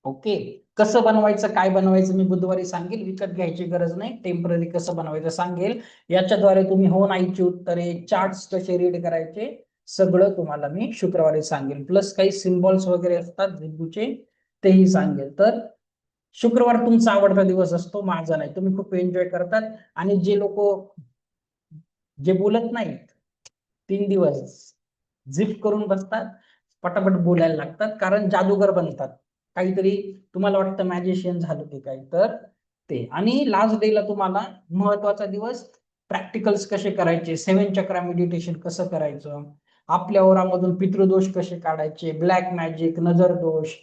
ओके, कसं बनवायचं, काय बनवायचं मी बुधवारी सांगेल. विकत घ्यायची गरज नाही, टेम्पररी कसं बनवायचं सांगेल. याच्याद्वारे तुम्ही हो नाहीची उत्तरे, चार्ट्स कसे रीड करायचे, सगळं तुम्हाला मी शुक्रवारी सांगेल. प्लस काही सिम्बॉल्स वगैरे असतात झिग्गूचे, तेही सांगेल. तर शुक्रवार तुमचा आवडता दिवस असतो, माझा नाही. तुम्ही खूप एन्जॉय करतात. आणि जे लोक जे बोलत नाहीत 3 दिवस झिप करून बसतात, पटापट बोलायला लागतात, कारण जादूगर बनतात. काहीतरी तुम्हाला वाटतं मॅजिशियन झालं की काय, तर ते. आणि लास्ट डे ला तुम्हाला महत्वाचा दिवस, प्रॅक्टिकल्स कसे करायचे, 7 चक्रा मेडिटेशन कसं करायचं, आपल्या ओरामधून पितृदोष कसे काढायचे, ब्लॅक मॅजिक, नजर दोष,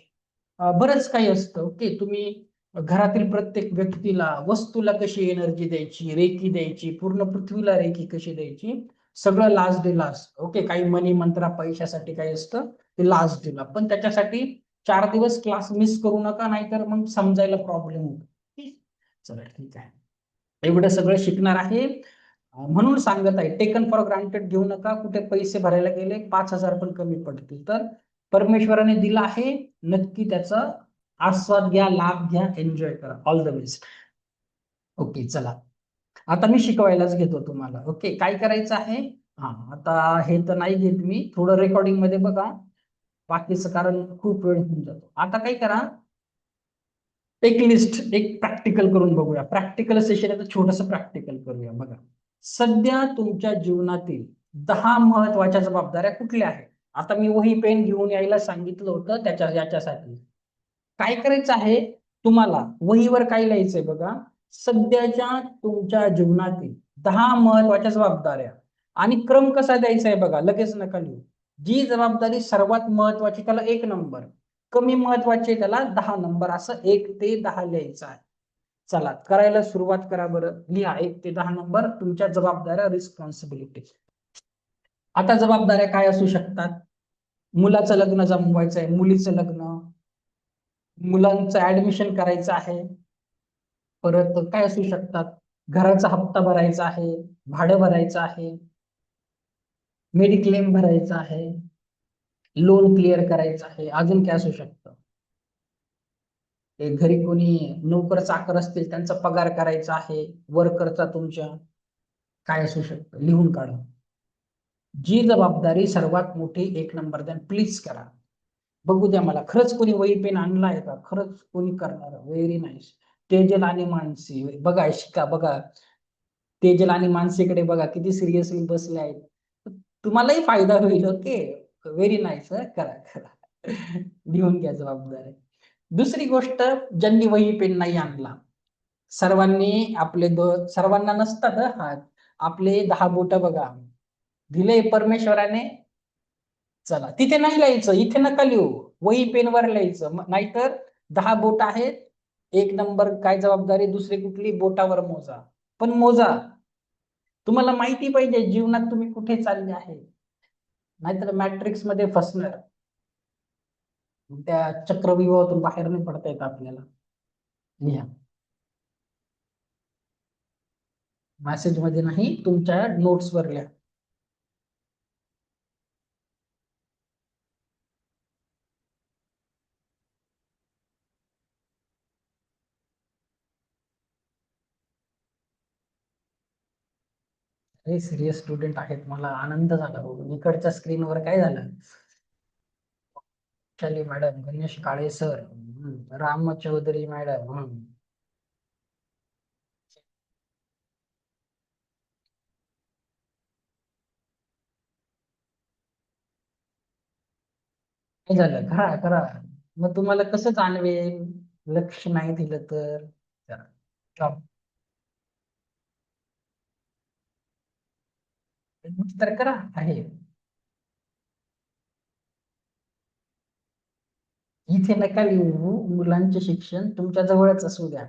बरंच काही असतं. ओके, तुम्ही घरातील प्रत्येक व्यक्तीला, वस्तूला कशी एनर्जी द्यायची, रेकी द्यायची, पूर्ण पृथ्वीला रेकी कशी द्यायची, सगळं लास्ट डे लास्ट. ओके, काही मनी मंत्रा पैशासाठी काही असतं ते लास्ट डेला. पण त्याच्यासाठी 4 दिवस क्लास मिस करू नका, नाहीतर मग समजायला प्रॉब्लेम होतो. चला ठीक आहे, एवढं सगळं शिकणार आहे. म्हणून सांगत आहे, टेकन फॉर ग्रांटेड घेऊ नका. कुठे पैसे भरायला गेले 5,000 पण कमी पडतील. तर परमेश्वराने दिला आहे, नक्की त्याचा आस्वाद घ्या, लाभ घ्या, एन्जॉय करा. All the best. ओके, चला आता मी शिकवायलाच घेतो तुम्हाला. ओके, काय करायचं आहे. हा, आता हे तर नाही घेत मी, थोडं रेकॉर्डिंग मध्ये बघा बाकीचं, कारण खूप वेळ होऊन जातो. आता काय करा, एक लिस्ट, एक प्रॅक्टिकल करून बघूया. प्रॅक्टिकल सेशन आहे तर छोटस प्रॅक्टिकल करूया. बघा, सध्या तुमच्या जीवनातील 10 महत्वाच्या जबाबदाऱ्या कुठल्या आहेत. आता मी वही पेन घेऊन यायला सांगितलं होतं याच्यासाठी. काय करायचं आहे तुम्हाला, वहीवर काय लिहायचंय बघा, सध्याच्या तुमच्या जीवनातील 10 महत्वाच्या जबाबदाऱ्या. आणि क्रम कसा द्यायचा आहे बघा, लगेच नका लिहू. जी जबाबदारी सर्वात महत्वाची त्याला 1 नंबर, कमी महत्वाचे त्याला 10 नंबर, असं 1 ते 10 लिहायचं आहे. चला करायला सुरुवात करा बरं. लिहा 1 ते 10 नंबर तुमच्या जबाबदाऱ्या, रिस्पॉन्सिबिलिटी. आता जबाबदाऱ्या काय असू शकतात, मुलाचं लग्न जमवायचं आहे, मुलीचं लग्न, मुलांचं ऍडमिशन करायचं आहे, परत काय असू शकतात, घराचा हप्ता भरायचा आहे, भाडं भरायचं आहे, मेडिक्लेम भरायचा आहे, लोन क्लिअर करायचं आहे, अजून काय असू शकतं, घरी कोणी नोकर चाकर असतील त्यांचा पगार करायचा आहे, वर्करचा तुमच्या, काय असू शकतं लिहून काढा. जी जबाबदारी सर्वात मोठी 1 नंबर द्या, प्लीज करा. बघू द्या मला, खरंच कोणी वही पेन आणलाय का, खरंच कोणी करणार. Very nice. तेजल आणि मानसी, बघा शिका बघा. तेजल आणि मानसीकडे बघा किती सिरियसली बसले आहेत. तुम्हालाही फायदा होईल. Okay, very nice. करा करा, लिहून घ्या जबाबदारी. दुसरी गोष्ट, ज्यांनी वही पेन नाही आणला, सर्वांनी आपले सर्वांना नसतात हात, आपले 10 बोट बघा दिले परमेश्वराने. चला, तिथे नाही लिहायचं, इथे नका लिहू, वही पेनवर लिहायचं. नाहीतर 10 बोट आहेत, 1 नंबर काय जबाबदारी, दुसरी कुठली बोटावर मोजा, पण मोजा. तुम्हाला माहिती पाहिजे जीवनात तुम्ही कुठे चालले आहे, नाहीतर मॅट्रिक्स मध्ये फसणार. त्या चक्रव्यूहातून बाहेर नाही पडता येत आपल्याला. लिहा, मेसेज मध्ये नाही, तुमच्या नोट्स वर लिहा. हे सिरियस स्टुडंट आहेत, मला आनंद झाला बघून. इकडच्या स्क्रीनवर काय झालं, शाली मॅडम, गणेश काळे सर, राम चौधरी मॅडम, काय झालं, करा करा. मग तुम्हाला कसं जाणवेल लक्ष नाही दिलं तर. करा. Job. तर करा आहे. इथे नका लिहू, मुलांचे शिक्षण तुमच्या जवळच असू द्या.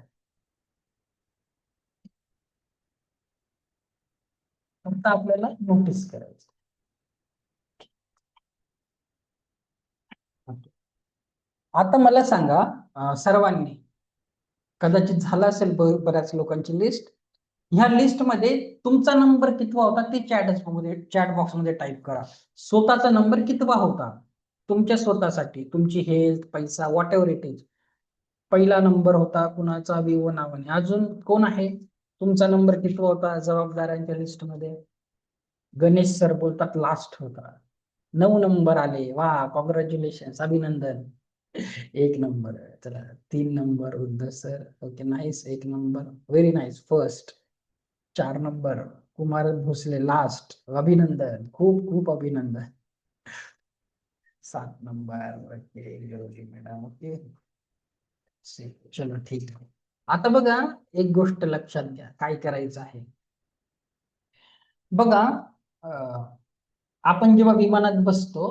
फक्त आपल्याला नोटीस करायचं. आता मला सांगा, सर्वांनी कदाचित झालं असेल बऱ्याच लोकांची लिस्ट. ह्या लिस्ट मध्ये तुमचा नंबर कितवा होता ते चॅट बॉक्स मध्ये टाईप करा. स्वतःचा नंबर कितवा होता तुमच्या स्वतःसाठी, तुमची हेल्थ, पैसा, व्हॉट एव्हर इट इज. पहिला नंबर होता कुणाचा, विवो नावाने. अजून कोण आहे, तुमचा नंबर कितवा होता जबाबदाऱ्यांच्या लिस्ट मध्ये. गणेश सर बोलतात लास्ट होता, 9 नंबर आले. वा, कॉंग्रॅच्युलेशन, अभिनंदन. 1 नंबर. चला, 3 number Uddhav sir. Okay, nice, 1 number, very nice, first. 4 number Kumar Bhosale, last, अभिनंदन, खूप खूप अभिनंदन. 7 नंबर, ओके मॅडम, ओके. चलो ठीक आहे. आता बघा, एक गोष्ट लक्षात घ्या, काय करायचं आहे बघा. आपण जेव्हा विमानात बसतो,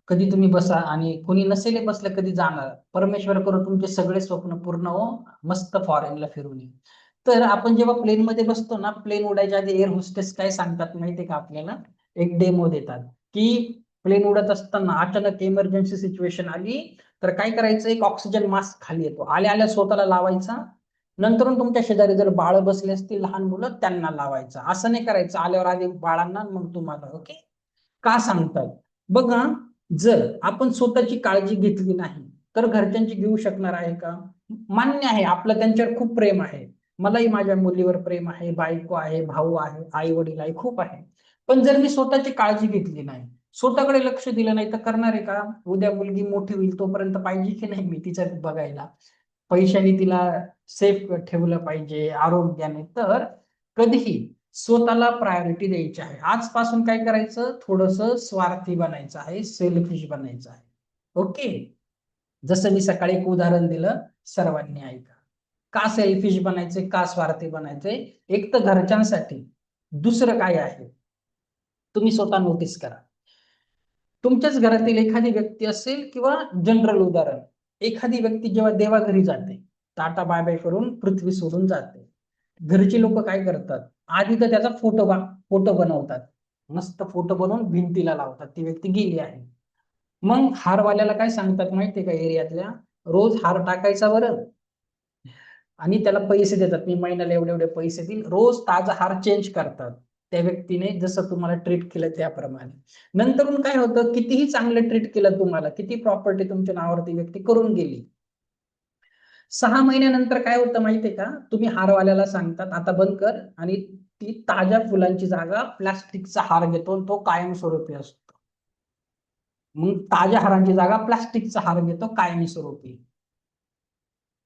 कधी तुम्ही बसा आणि कोणी नसेल बसलं, कधी जाणार, परमेश्वर करो तुमचे सगळे स्वप्न पूर्ण हो, मस्त फॉरेनला फिरून ये. तर आपण जेव्हा प्लेन मध्ये बसतो ना, प्लेन उडायच्या आधी एअर होस्टेस काय सांगतात माहितीये का आपल्याला, एक डेमो देतात की प्लेन उडत असताना अचानक इमर्जन्सी सिच्युएशन आली तर काय करायचं, एक ऑक्सिजन मास्क खाली येतो, आल्या आल्या स्वतःला लावायचा. नंतर तुमच्या शेजारी जर बाळ बसले असतील, लहान मुलं, त्यांना लावायचं. असं नाही करायचं आल्यावर आधी बाळांना मग तुम्हाला. ओके, का सांगतात बघा, जर आपण स्वतःची काळजी घेतली नाही तर घरच्यांची घेऊ शकणार आहे का. मान्य आहे, आपलं त्यांच्यावर खूप प्रेम आहे, मलाही माझ्या मुलीवर प्रेम आहे, बायको आहे, भाऊ आहे, आई वडील आहे, खूप आहे. पण जर मी स्वतःची काळजी घेतली नाही, स्वतःकडे लक्ष दिलं नाही तर करणार आहे का. उद्या मुलगी मोठी होईल तोपर्यंत पाहिजे की नाही मी तिचं बघायला, पैशाने तिला सेफ ठेवलं पाहिजे, आरोग्याने. तर कधीही स्वतःला प्रायोरिटी द्यायची आहे. आजपासून काय करायचं, थोडस स्वार्थी बनायचं आहे, सेल्फिश बनायचं आहे. ओके, जसं मी सकाळी एक उदाहरण दिलं, सर्वांनी ऐका. का सेल्फिश बनायचे, का स्वार्थी बनायचे, एक तर घरच्यांसाठी, दुसरं काय आहे तुम्ही स्वतः नोटीस करा. तुमच्याच घरातील एखादी व्यक्ती असेल, किंवा जनरल उदाहरण, एखादी व्यक्ती जेव्हा देवाघरी जाते, टाटा बाय बाय करून पृथ्वी सोडून जाते, घरची लोक काय करतात, आधी तर त्याचा फोटो बनवतात, मस्त फोटो बनवून भिंतीला लावतात, ती व्यक्ती गेली आहे. मग हारवाल्याला काय सांगतात माहितीये का एरियातल्या, रोज हार टाकायचा बरं, आणि त्याला पैसे देतात, मी महिन्याला एवढे एवढे पैसे देईल, रोज ताजा हार चेंज करतात त्या व्यक्तीने, जसं तुम्हाला ट्रीट केलं त्याप्रमाणे. नंतर काय होतं, कितीही चांगलं ट्रीट केलं तुम्हाला, किती प्रॉपर्टी तुमच्या नावावरती व्यक्ती करून गेली, 6 महिन्यानंतर काय होतं माहितीये का, तुम्ही हारवाल्याला सांगतात आता बंद कर, आणि ती ताज्या फुलांची जागा प्लास्टिकचा हार घेतो, तो कायमस्वरूपी असतो. मग ताज्या हारांची जागा प्लास्टिकचा हार घेतो कायमस्वरूपी.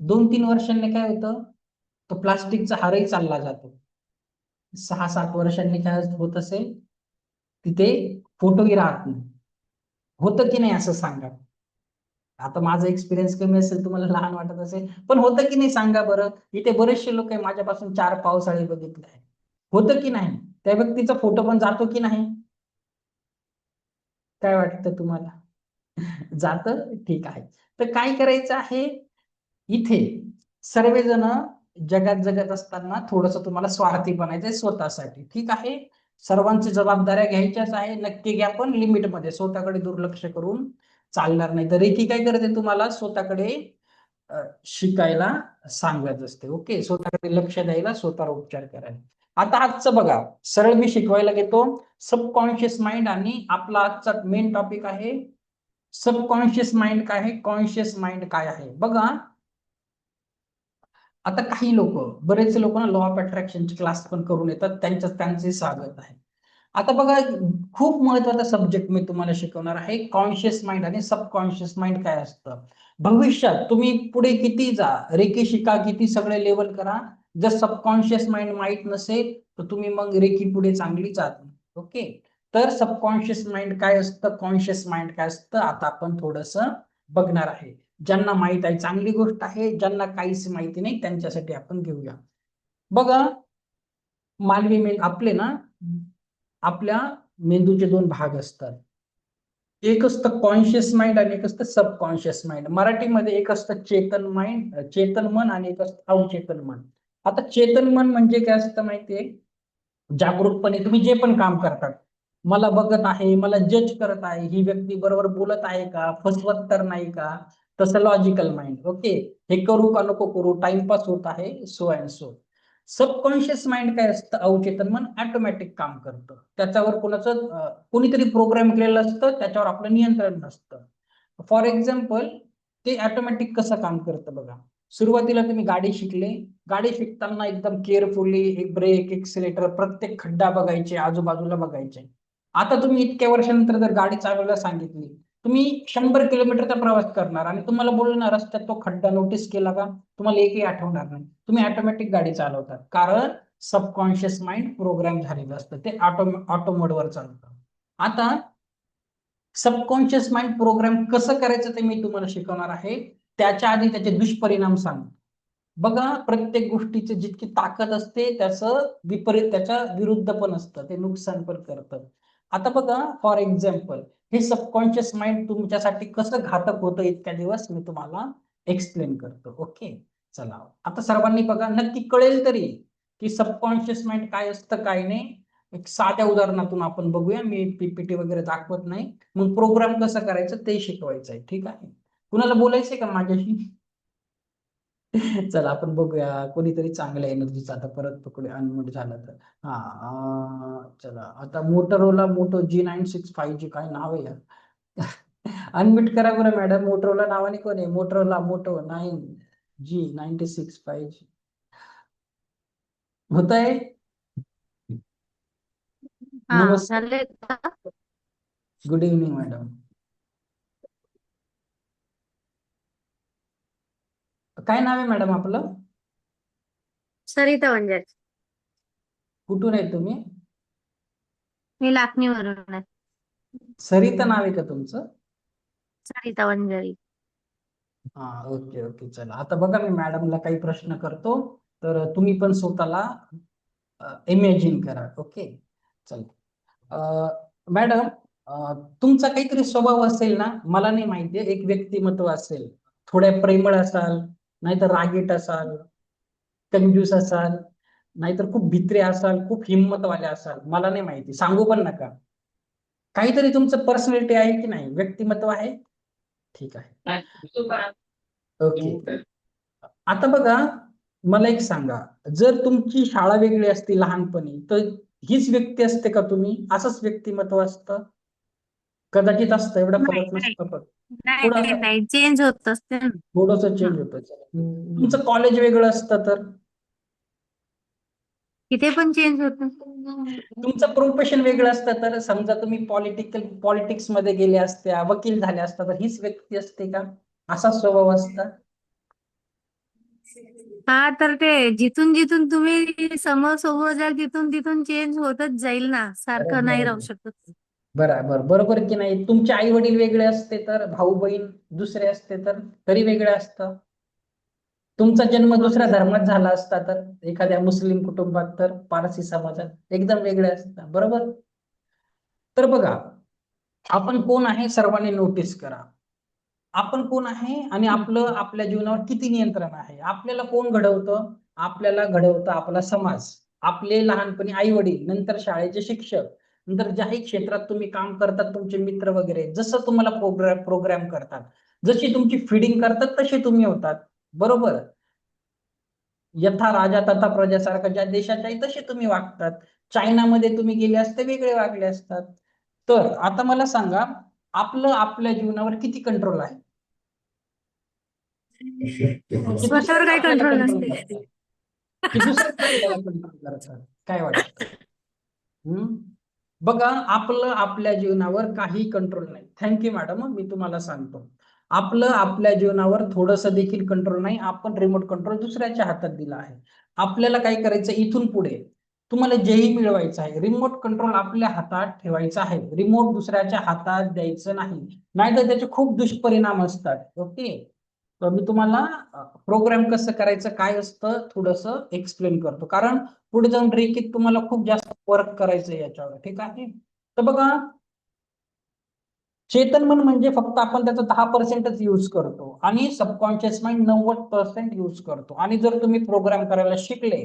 2-3 वर्षांनी काय होतं, तो प्लास्टिकचा हारही चालला जातो. 6-7 वर्षांनी काय होत असेल, तिथे फोटोही राहत नाही. होतं की नाही असं सांगा. आता माझा एक्सपिरियन्स कमी असेल, तुम्हाला लहान वाटत असेल, पण होतं की नाही सांगा बरं. इथे बरेचसे लोक आहे, माझ्यापासून 4 पावसाळे बघितले आहे. होतं की नाही? त्या व्यक्तीचा फोटो पण जातो की नाही? काय वाटतं तुम्हाला? जातं? ठीक आहे. तर काय करायचं आहे, इथे सर्वजण जगात जगत असताना थोडस तुम्हाला स्वार्थी बनायचंय स्वतःसाठी. ठीक आहे. सर्वांची जबाबदाऱ्या घ्यायच्याच आहे, नक्की घ्या, पण लिमिटमध्ये. स्वतःकडे दुर्लक्ष करून चालणार नाही. तर रेकी काय करते, तुम्हाला स्वतःकडे शिकायला सांगत असते. ओके, स्वतःकडे लक्ष द्यायला, स्वतःवर उपचार करायला. आता आजचं बघा, सरळ मी शिकवायला घेतो. सबकॉन्शियस माइंड आणि आपला आजचा मेन टॉपिक आहे सबकॉन्शियस माइंड काय आहे, कॉन्शियस माइंड काय आहे. बघा, आता काही लोक, बरेच लोक ना लॉ ऑफ अट्रॅक्शनचे क्लास पण करून येतात, त्यांचे स्वागत आहे. आता बघा, खूप महत्वाचा सब्जेक्ट मी तुम्हाला शिकवणार आहे, कॉन्शियस माइंड आणि सबकॉन्शियस माइंड काय असतं. भविष्यात तुम्ही पुढे किती जा, रेकी शिका, किती सगळे लेवल करा, जर सबकॉन्शियस माइंड माहित नसेल तर तुम्ही मग रेकी पुढे चांगली जात नाही. ओके, तर सबकॉन्शियस माइंड काय असतं, कॉन्शियस माइंड काय असतं, आता आपण थोडस बघणार आहे. ज्यांना माहित आहे चांगली गोष्ट आहे, ज्यांना काहीच माहिती नाही त्यांच्यासाठी आपण घेऊया. बघा, मानवी आपले ना, आपल्या मेंदूचे 2 भाग असतात. एक असतं कॉन्शियस माइंड आणि एक असतं सबकॉन्शियस माइंड. मराठीमध्ये एक असतं चेतन माइंड, चेतन मन, आणि एक असतं अवचेतन मन. आता चेतन मन म्हणजे काय असतं माहितीये, जागरूकपणे तुम्ही जे पण काम करतात, मला बघत आहे, मला जज करत आहे, ही व्यक्ती बरोबर बोलत आहे का, फसवत तर नाही का, तसं लॉजिकल माइंड. ओके, हे करू का नको करू, टाइमपास होत आहे, so and so. Subconscious mind काय असतं, अवचेतन मन, ऑटोमॅटिक काम करतं. त्याच्यावर कोणीतरी प्रोग्राम केलेलं असतं, त्याच्यावर आपलं नियंत्रण नसतं. फॉर एक्झाम्पल, ते ऑटोमॅटिक कसं काम करतं बघा. सुरुवातीला तुम्ही गाडी शिकले, गाडी शिकताना एकदम केअरफुली एक ब्रेक, एक्सिलेटर, प्रत्येक खड्डा बघायचे, आजूबाजूला बघायचे. आता तुम्ही इतक्या वर्षानंतर जर गाडी चालवायला सांगितली, तुम्ही 100 किलोमीटरचा प्रवास करणार आणि तुम्हाला बोलणार रस्त्यात तो खड्डा नोटीस केला का, तुम्हाला एकही आठवणार नाही. तुम्ही ऑटोमॅटिक गाडी चालवतात, कारण सबकॉन्शियस माइंड प्रोग्राम झालेलं असतं, ते ऑटो मोडवर चालतं. आता सबकॉन्शियस माइंड प्रोग्राम कसं करायचं ते मी तुम्हाला शिकवणार आहे. त्याच्या आधी त्याचे दुष्परिणाम सांग. बघा, प्रत्येक गोष्टीची जितकी ताकद असते त्याचं विपरीत, त्याच्या विरुद्ध पण असतं, ते नुकसान पण करतं. आता बघा, फॉर एक्झाम्पल, हे सबकॉन्शियस माइंड तुमच्यासाठी कसं घातक होतं इतक्या दिवस मी तुम्हाला एक्सप्लेन करतो. ओके, चला आता सर्वांनी बघा, नक्की कळेल तरी की सबकॉन्शियस माइंड काय असतं काय नाही. एक साध्या उदाहरणातून आपण बघूया, मी पीपीटी वगैरे दाखवत नाही, मग प्रोग्राम कसं करायचं ते शिकवायचं आहे. ठीक आहे, कुणाला बोलायचंय का माझ्याशी? चला आपण बघूया, कोणीतरी चांगल्या एनर्जीचा आता परत पकडूया, अनम्यूट झाला तर. हा, चला आता मोटोरोला मोटो G965G, काय नाव आहे यार. अनम्यूट करा बरं मॅडम. मोटोरोला नावाने कोण आहे, मोटोरोला मोटो 9G96 5G होत आहे. हा, नमस्कार, झाले का? Good evening madam. काय नाव आहे मॅडम आपलं? सरिता वंजारी. कुठून आहे तुम्ही? मी लाखणीवरून आहे. सरिता नाव आहे का तुमचं? सरिता वंजारी. हा, ओके ओके. चला आता बघा, मी मॅडमला काही प्रश्न करतो, तर तुम्ही पण स्वतःला इमॅजिन करा. ओके, चला. मॅडम, तुमचा काहीतरी स्वभाव असेल ना, मला नाही माहिती, एक व्यक्तिमत्व असेल, थोड्या प्रेमळ असाल, नाहीतर रागीट असाल, कंजूस असाल, नाहीतर खूप भित्रे असाल, खूप हिंमतवाले असाल, मला नाही माहिती, सांगू पण नका. काहीतरी तुमचं पर्सनॅलिटी आहे की नाही, व्यक्तिमत्व आहे. ठीक आहे, ओके. आता बघा, मला एक सांगा, जर तुमची शाळा वेगळी असती लहानपणी, तर हीच व्यक्ती असते का तुम्ही, असंच व्यक्तिमत्व असतं? कदाचित असतं, एवढा नाही फरक नाही नसतो, पण नाही थोडं नाही, चेंज होत असते ना. थोडस चेंज होतं. तुमचं कॉलेज वेगळं असतं तर? तिथे पण चेंज होत. तुमचं प्रोफेशन वेगळं असतं तर? समजा तुम्ही पॉलिटिक्स मध्ये गेले असत्या, वकील झाले असता, तर हीच व्यक्ती असते का, असा स्वभाव असता? हा तर ते जिथून जिथून तुम्ही समोर समोर जाल तिथून तिथून चेंज होतच जाईल ना, सारखं नाही राहू शकत. बरोबर बरोबर की नाही. तुमचे आई वडील वेगळे असते तर, भाऊ बहीण दुसरे असते तर तरी वेगळं असतं. तुमचा जन्म हो. दुसऱ्या धर्मात झाला असता तर, एखाद्या मुस्लिम कुटुंबात तर, पारसी समाजात एकदम वेगळे असतात. बरोबर. तर बघा, आपण कोण आहे सर्वांनी नोटीस करा. आपण कोण आहे आणि आपलं आपल्या जीवनावर किती नियंत्रण आहे. आपल्याला कोण घडवतं? आपल्याला घडवतं आपला समाज, आपले लहानपणी आई वडील, नंतर शाळेचे शिक्षक, नंतर ज्याही क्षेत्रात तुम्ही काम करतात तुमचे मित्र वगैरे, जसं तुम्हाला प्रोग्राम करतात, जशी तुमची फिडिंग करतात तसे तुम्ही होतात. बरोबर. यथा राजा तथा प्रजा सारखं ज्या देशात आहे तसे तुम्ही वागतात. चायनामध्ये तुम्ही गेले असते वेगळे वागले असतात. तर आता मला सांगा, आपलं आपल्या जीवनावर किती कंट्रोल आहे? की स्वतःवर दुसरेच काही आपल्याला कंट्रोल कंट्रोल नसते. करतात? की दुसरेच आपल्याला कंट्रोल करतात? काय वाटतं? हम्म. बघा, आपलं आपल्या जीवनावर काही कंट्रोल नाही. Thank you madam. मी तुम्हाला सांगतो, आपलं आपल्या जीवनावर थोडंसं देखील कंट्रोल नाही. आपण रिमोट कंट्रोल दुसऱ्याच्या हातात दिला आहे. आपल्याला काय करायचं इथून पुढे, तुम्हाला जेही मिळवायचं आहे, रिमोट कंट्रोल आपल्या हातात ठेवायचा आहे. रिमोट दुसऱ्याच्या हातात द्यायचं नाही, नाहीतर त्याचे खूप दुष्परिणाम असतात. ओके. तर मी तुम्हाला प्रोग्राम कसं करायचं काय असतं थोडंसं एक्सप्लेन करतो, कारण पुढे जाऊन रेकीत तुम्हाला खूप जास्त वर्क करायचं याच्यावर. ठीक आहे. तर बघा, चेतन मन म्हणजे फक्त आपण त्याचा 10%च यूज करतो आणि सबकॉन्शियस माइंड 90% यूज करतो. आणि जर तुम्ही प्रोग्राम करायला शिकले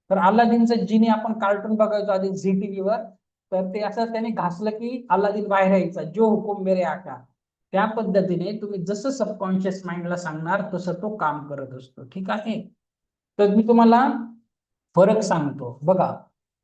तर, अल्लादीनचं जिने आपण कार्टून बघायचो आधी झी टीव्हीवर, तर ते असं त्याने घासलं की अल्लादीन बाहेर यायचा, जो हुकुम मेरे आका. त्या पद्धतीने तुम्ही जसं सबकॉन्शियस माइंडला सांगणार तसं तो काम करत असतो. ठीक आहे. तर मी तुम्हाला फरक सांगतो. बघा,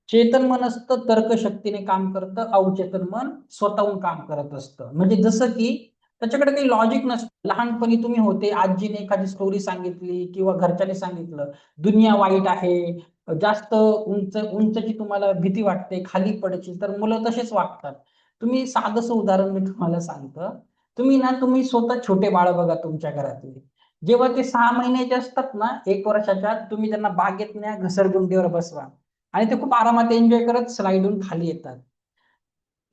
चेतन मन असतं तर्कशक्तीने काम करतं, अवचेतन मन स्वतःहून काम करत असतं. म्हणजे जसं की त्याच्याकडे काही लॉजिक नसतं. लहानपणी तुम्ही होते, आजीने एखादी स्टोरी सांगितली किंवा घरच्याने सांगितलं, दुनिया वाईट आहे, जास्त उंच उंचची तुम्हाला भीती वाटते, खाली पडशील, तर मुलं तसेच वागतात. तुम्ही साधंसं उदाहरण मी तुम्हाला सांगतो. तुम्ही स्वतः छोटे बाळ बघा तुमच्या घरातले, जेव्हा ते 6 महिन्याचे असतात ना, 1 वर्षाच्या, तुम्ही त्यांना बागेत न्या, घसरगुंडीवर बसवा आणि ते खूप आरामात एन्जॉय करत स्लाईडून खाली येतात.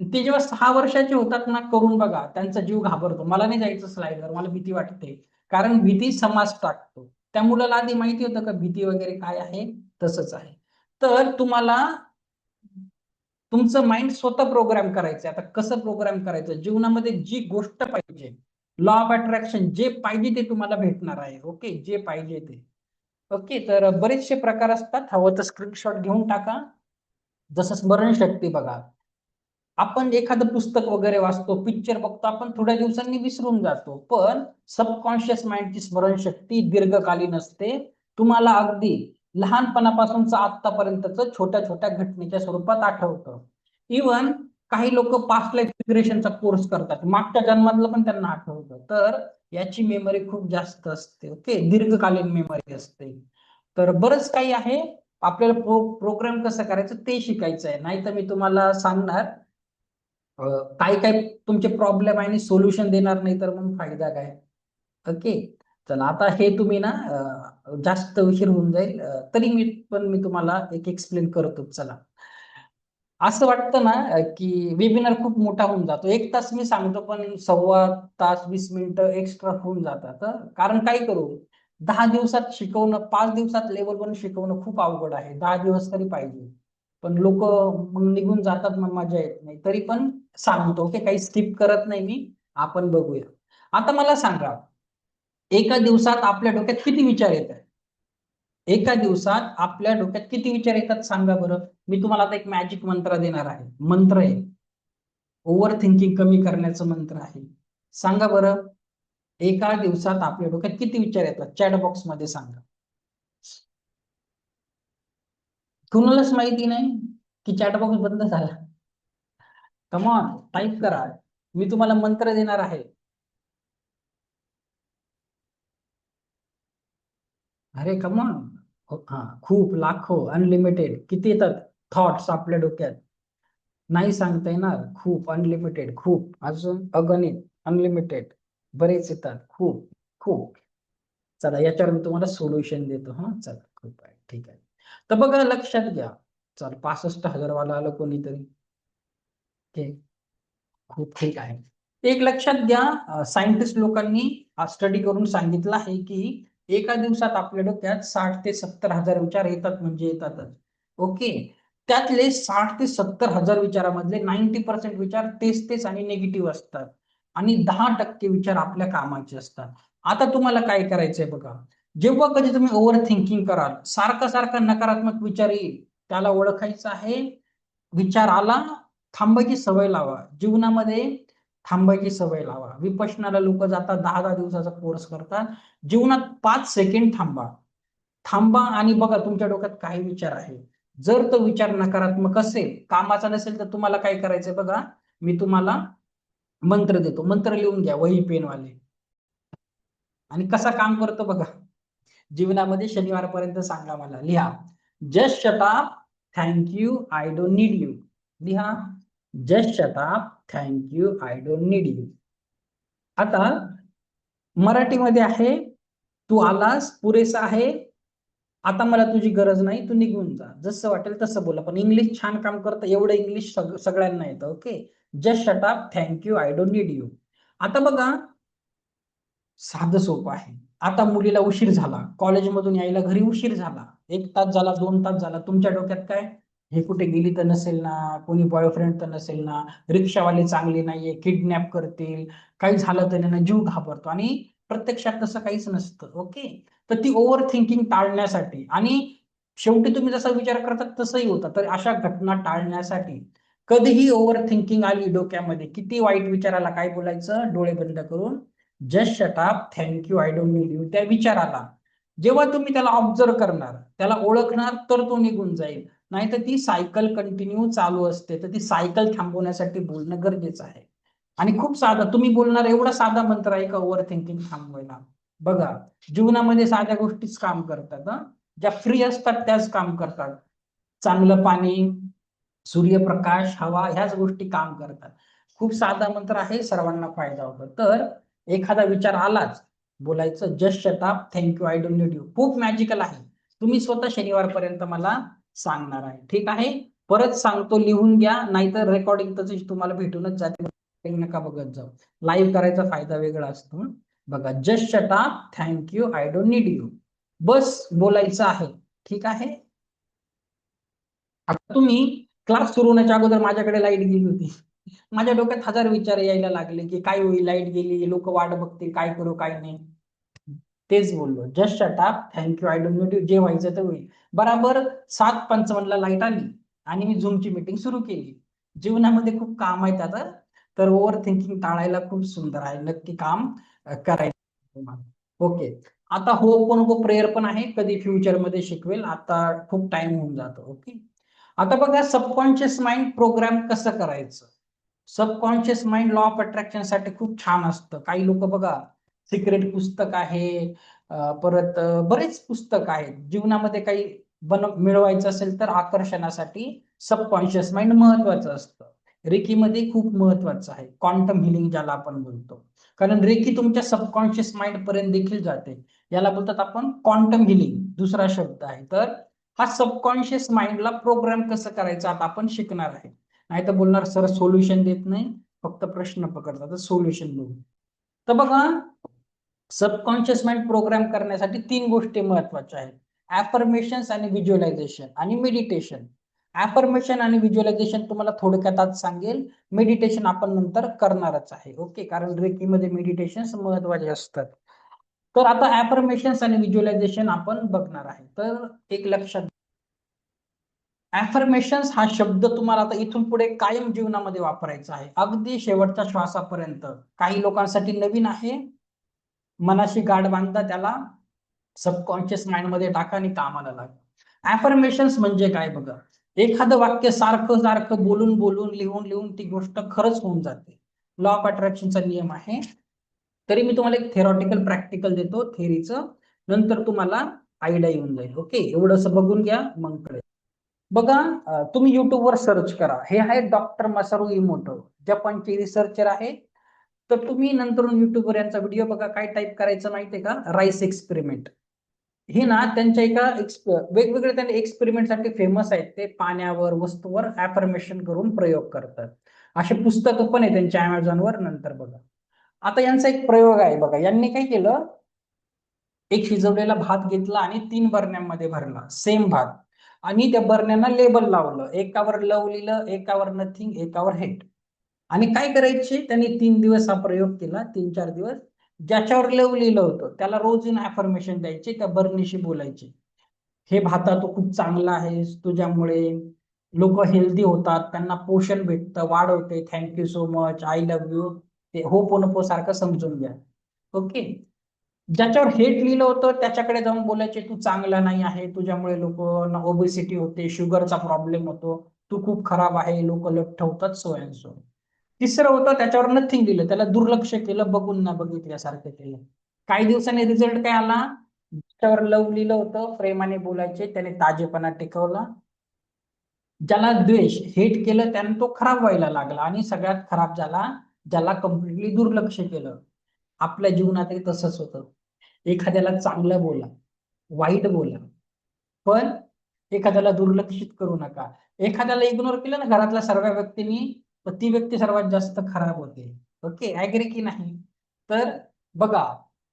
ते जेव्हा 6 वर्षाचे होतात ना, करून बघा, त्यांचा जीव घाबरतो. मला नाही जायचं स्लाईडवर, मला भीती वाटते. कारण भीती समाज टाकतो. त्या मुलाला आधी माहिती होतं का भीती वगैरे काय आहे? तसंच आहे. तर तुम्हाला तुमचं माइंड स्वतः प्रोग्राम करायचं. आता कसं प्रोग्राम करायचं? जीवनामध्ये जी गोष्ट पाहिजे, लॉ ऑफ अट्रॅक्शन, जे पाहिजे ते तुम्हाला भेटणार आहे. ओके. जे पाहिजे ते. ओके. तर बरेचसे प्रकार असतात. हवं तर स्क्रीनशॉट घेऊन टाका. जसं स्मरणशक्ती बघा, आपण एखादं पुस्तक वगैरे वाचतो, पिक्चर बघतो, आपण थोड्या दिवसांनी विसरून जातो. पण सबकॉन्शियस माइंडची स्मरणशक्ती दीर्घकालीन असते. तुम्हाला अगदी लहानपणापासूनच आतापर्यंतच छोट्या छोट्या घटनेच्या स्वरूपात आठवतं. इव्हन काही लोक पास्ट लाईफ रिग्रेशनचा कोर्स करतात, मागच्या जन्मातलं पण त्यांना आठवतं. तर याची मेमरी खूप जास्त असते. ओके. दीर्घकालीन मेमरी असते. तर बरंच काही आहे. आपल्याला प्रोग्राम कसं करायचं ते शिकायचं आहे. नाहीतर मी तुम्हाला सांगणार काय काय तुमचे प्रॉब्लेम आहे आणि सोल्युशन देणार नाही, तर मग फायदा काय? ओके. चला, आता हे तुम्ही ना जास्त उशीर होऊन जाईल, तरी मी तुम्हाला एक एक्सप्लेन करतो. चला, असं वाटतं ना की वेबिनार खूप मोठा होऊन जातो, 1 तास मी सांगतो पण सव्वा तास 20 मिनिटं एक्स्ट्रा होऊन जातात. कारण काय करू, 10 दिवसात शिकवणं, 5 दिवसात लेवल 1 शिकवणं खूप अवघड आहे. 10 दिवस तरी पाहिजे. पण लोक मग निघून जातात, मग मजा येत नाही. तरी पण सांगतो. ओके. काही स्किप करत नाही मी. आपण बघूया. आता मला सांगा, एका दिवसात आपल्या डोक्यात किती विचार येतात? एका दिवसात आपल्या डोक्यात किती विचार येतात सांगा बरं? मी तुम्हाला आता एक मॅजिक मंत्र देणार आहे. मंत्र आहे. ओव्हर थिंकिंग कमी करण्याचं मंत्र आहे. सांगा बरं, एका दिवसात आपल्या डोक्यात किती विचार येतात? चॅट बॉक्स मध्ये सांगा. कुणालाच माहिती नाही की चॅट बॉक्स बंद झाला? कमॉन, टाईप करा. मी तुम्हाला मंत्र देणार आहे. अरे कमॉन. हा, खूप, लाखो, अनलिमिटेड किती येतात थॉट्स आपल्या डोक्यात? नाही सांगता येणार. खूप, अनलिमिटेड, खूप, अजून अगणित, अनलिमिटेड, बरेच येतात, खूप खूप. चला याच्यावर मी तुम्हाला सोल्युशन देतो. हा चला खूप आहे, ठीक आहे. तर बघा लक्षात घ्या. चल 65,000 वाला आलं कोणीतरी. ठीक, खूप ठीक आहे. एक लक्षात घ्या, सायंटिस्ट लोकांनी स्टडी करून सांगितलं आहे की एका दिवसात आपल्या डोक्यात 60 ते 70,000 विचार येतात म्हणजे येतातच. ओके, त्यातले 60 ते 70,000 विचारामधले 90% विचार तेच तेच आणि निगेटिव्ह असतात आणि 10% विचार आपल्या कामाचे असतात. आता तुम्हाला काय करायचंय बघा, जेव्हा कधी तुम्ही ओव्हर थिंकिंग कराल, सारखा सारखा नकारात्मक विचार येईल, त्याला ओळखायचं आहे. विचार आला, थांबायची सवय लावा. जीवनामध्ये थांबायची सवय लावा. विपश्यनाला लोक जातात, 10-10 दिवसाचा कोर्स करतात. जीवनात 5 सेकंड थांबा. थांबा आणि बघा तुमच्या डोक्यात काय विचार आहे. जर तो विचार नकारात्मक असेल, कामाचा नसेल, तर तुम्हाला काय करायचंय बघा, मी तुम्हाला मंत्र देतो. मंत्र लिहून घ्या, वही पेन वाले. आणि कसा काम करतो बघा. जीवनामध्ये शनिवारपर्यंत सांगा मला. लिहा, just shut up, thank you, I don't need you. लिहा, just shut up, thank you, I don't need you. आता मराठीमध्ये आहे, तू आलास पुरेसा आहे, आता मला तुझी गरज नाही, तू निघून जा. जसं वाटेल तसं बोला, पण इंग्लिश छान काम करतं. एवढं इंग्लिश सगळ्यांना येतं. Okay, just shut up, thank you, I don't need you. आता बघा, साधं सोपं आहे. आता मुलीला उशीर झाला, कॉलेजमधून यायला घरी उशीर झाला, 1 तास झाला, 2 तास झाला. तुमच्या डोक्यात काय, हे कुठे गेली तर नसेल ना, कोणी बॉयफ्रेंड तर नसेल ना, रिक्षावाले चांगले नाहीये, किडनॅप करतील, काही झालं तर त्यांना जीव घाबरतो. आणि प्रत्यक्षात तसं काहीच नसतं. ओके, तर ती ओव्हर थिंकिंग टाळण्यासाठी, आणि शेवटी तुम्ही जसा विचार करतात तसंही होतं. तर अशा घटना टाळण्यासाठी कधीही ओव्हर थिंकिंग आली डोक्यामध्ये, किती वाईट विचाराला काय बोलायचं, डोळे बंद करून, just shut up, thank you, I don't need you. त्या विचाराला जेव्हा तुम्ही त्याला ऑब्झर्व करणार, त्याला ओळखणार, तर तो निघून जाईल. नाहीतर ती सायकल कंटिन्यू चालू असते. तर ती सायकल थांबवण्यासाठी बोलणं गरजेचं आहे. आणि खूप साधा तुम्ही बोलणार, एवढा साधा मंत्र आहे का ओव्हर थिंकिंग थांबवायला. बघा, जीवनामध्ये साध्या गोष्टीच काम करतात. ज्या फ्री असतात त्याच काम करतात. चांगलं पाणी, सूर्यप्रकाश, हवा, ह्याच गोष्टी काम करतात. खूप साधा मंत्र आहे, सर्वांना फायदा होतो. तर एखादा विचार आलाच, बोलायचं just shut up, thank you, I don't need you. खूप मॅजिकल आहे. तुम्ही स्वतः शनिवारपर्यंत मला सांगणार आहे. ठीक आहे, परत सांगतो, लिहून घ्या, नाहीतर रेकॉर्डिंग तसंच तुम्हाला भेटूनच जाते. नका बघत जाऊ. लाईव्ह करायचा फायदा वेगळा असतो. बघा, just shut up, thank you, I don't need you. बस बोलायचं आहे. ठीक आहे. आता तुम्ही क्लास सुरू होण्याच्या अगोदर माझ्याकडे लाईट गेली होती. माझ्या डोक्यात हजार विचार यायला लागले की काय होईल, लाईट गेली, लोक वाट बघतील, काय करू काय नाही. तेच बोललो, just shut up, thank you, I don't need you. जे व्हायचं ते होईल. बराबर 7:55 ला लाईट आली आणि मी झूमची मीटिंग सुरू केली. जीवनामध्ये खूप काम आहेत आता, तर ओव्हर थिंकिंग टाळायला खूप सुंदर आहे. नक्की काम करायचं तुम्हाला. ओके, आता हो पण हो प्रेयर पण आहे, कधी फ्युचर मध्ये शिकवेल, आता खूप टाइम होऊन जातो. ओके, आता बघा, सबकॉन्शियस माइंड प्रोग्राम कसं करायचं. Subconscious mind law of attraction साठी खूप छान असतं. काही लोक बघा, सिक्रेट पुस्तक आहे, परत बरेच पुस्तक आहेत. जीवनामध्ये काही मिळवायचं असेल तर आकर्षणासाठी सबकॉन्शियस माइंड महत्वाचं असतं. रेकीमध्ये खूप महत्वाचं आहे, क्वांटम हिलिंग ज्याला आपण बोलतो. कारण रेकी तुमच्या सबकॉन्शियस माइंड पर्यंत देखील जाते. याला बोलतात आपण क्वांटम हिलिंग, दुसरा शब्द आहे. तर हा सबकॉन्शियस माइंडला प्रोग्राम कसं करायचं आता आपण शिकणार आहे. नाही तर बोलणार सर सोल्युशन देत नाही, फक्त प्रश्न पकडतात, सोल्युशन बघू. तर बघा, सबकॉन्शियस माइंड प्रोग्राम करण्यासाठी 3 गोष्टी महत्वाच्या आहेत. ऍफर्मेशन्स आणि व्हिज्युअलायझेशन आणि मेडिटेशन. ऍफर्मेशन आणि व्हिज्युअलायझेशन तुम्हाला थोडक्यात आज सांगेल. मेडिटेशन आपण नंतर करणारच आहे. ओके, कारण रेकीमध्ये मेडिटेशन महत्वाचे असतात. तर आता ऍफर्मेशन्स आणि व्हिज्युअलायझेशन आपण बघणार आहे. तर एक लक्षात, ऍफर्मेशन्स हा शब्द तुम्हाला आता इथून पुढे कायम जीवनामध्ये वापरायचा आहे, अगदी शेवटच्या श्वासापर्यंत. काही लोकांसाठी नवीन आहे, मनाशी गाठ बांधता त्याला, सबकॉन्शियस माइंड मध्ये टाका आणि कामाला लागा. ऍफर्मेशन्स म्हणजे काय बघा, एखादं वाक्य सारखं सारखं बोलून बोलून, लिहून लिहून ती गोष्ट खरंच होऊन जाते. लॉ ऑफ अट्रॅक्शनचा नियम आहे. तरी मी तुम्हाला एक थेरॉटिकल प्रॅक्टिकल देतो थेरीचं, नंतर तुम्हाला आयडिया येऊन जाईल. ओके, एवढंच बघून घ्या, मग कळेल. बघा, तुम्ही युट्यूबवर सर्च करा. हे आहे डॉक्टर मसारू इमोटो, जपानचे रिसर्चर आहे. तर तुम्ही नंतर युट्यूबवर यांचा व्हिडिओ बघा. काय टाईप करायचं माहितीये का? Rice experiment. हे ना त्यांच्या एका वेगवेगळे त्यांनी एक्सपेरिमेंट साठी फेमस आहेत. ते पाण्यावर, वस्तूवर ऍफर्मेशन करून प्रयोग करतात. असे पुस्तकं पण आहे त्यांच्या अमेझॉनवर, नंतर बघा. आता यांचा एक प्रयोग आहे बघा. यांनी काय केलं, एक शिजवलेला भात घेतला आणि 3 बरण्यांमध्ये भरला, सेम भात. आणि त्या बरण्यांना लेबल लावलं. एकावर लव लिहिलं, एकावर नथिंग, एकावर हेट. आणि काय करायचे, त्यांनी 3 दिवस हा प्रयोग केला, 3-4 दिवस. ज्याच्यावर लव लिहिलं होतं त्याला रोज इन अफर्मेशन द्यायचे, त्या बरणीशी बोलायचे. हे भाता तू खूप चांगला आहेस, तुझ्यामुळे लोक हेल्दी होतात, त्यांना पोषण भेटतं, वाढ होते, thank you so much, I love you. ते हो पोनपो सारखं समजून घ्या. ओके. ज्याच्यावर हेट लिहिलं होतं त्याच्याकडे जाऊन बोलायचे, तू चांगला नाही आहे, तुझ्यामुळे लोक ओबेसिटी होते, शुगरचा प्रॉब्लेम होतो, तू खूप खराब आहे, लोक लठ्ठ होतात, सो अँड सो. तिसरं होतं त्याच्यावर नथिंग दिलं, त्याला दुर्लक्ष केलं, बघून न बघितल्यासारखं केलं. काही दिवसांनी रिझल्ट काय आला, त्याच्यावर लव लिहिलं होतं, प्रेमाने बोलायचे, त्याने ताजेपणा टिकवला. ज्याला द्वेष, हेट केलं, त्याने तो खराब व्हायला लागला. आणि सगळ्यात खराब झाला ज्याला कम्प्लिटली दुर्लक्ष केलं. आपल्या जीवनातही तसंच होतं. एखाद्याला चांगलं बोला, वाईट बोला, पण एखाद्याला दुर्लक्षित करू नका. एखाद्याला इग्नोर केलं ना घरातल्या सर्व व्यक्तींनी, तर ती व्यक्ती सर्वात जास्त खराब होते. ओके, ऍग्री की नाही? तर बघा,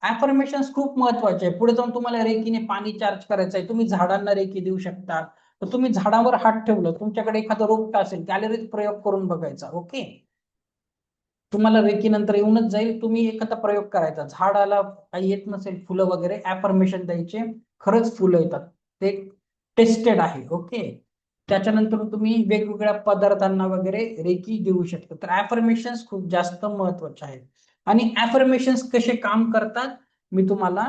अफर्मेशन खूप महत्वाचे आहे. पुढे जाऊन तुम्हाला रेकीने पाणी चार्ज करायचं आहे, तुम्ही झाडांना रेकी देऊ शकता. तर तुम्ही झाडावर हात ठेवलं, तुमच्याकडे एखादं रोपट असेल, कॅलरीज प्रयोग करून बघायचा. ओके, तुम्हाला रेकी नंतर येऊनच जाईल. तुम्ही एखादा प्रयोग करायचा, झाडाला काही येत नसेल फुलं वगैरे, अफर्मेशन द्यायचे, खरंच फुलं येतात, ते टेस्टेड आहे. ओके. त्याच्यानंतर तुम्ही वेगवेगळ्या पदार्थांना वगैरे रेकी देऊ शकता. तर अफर्मेशन खूप जास्त महत्वाचे आहेत. आणि अफर्मेशन कसे काम करतात, मी तुम्हाला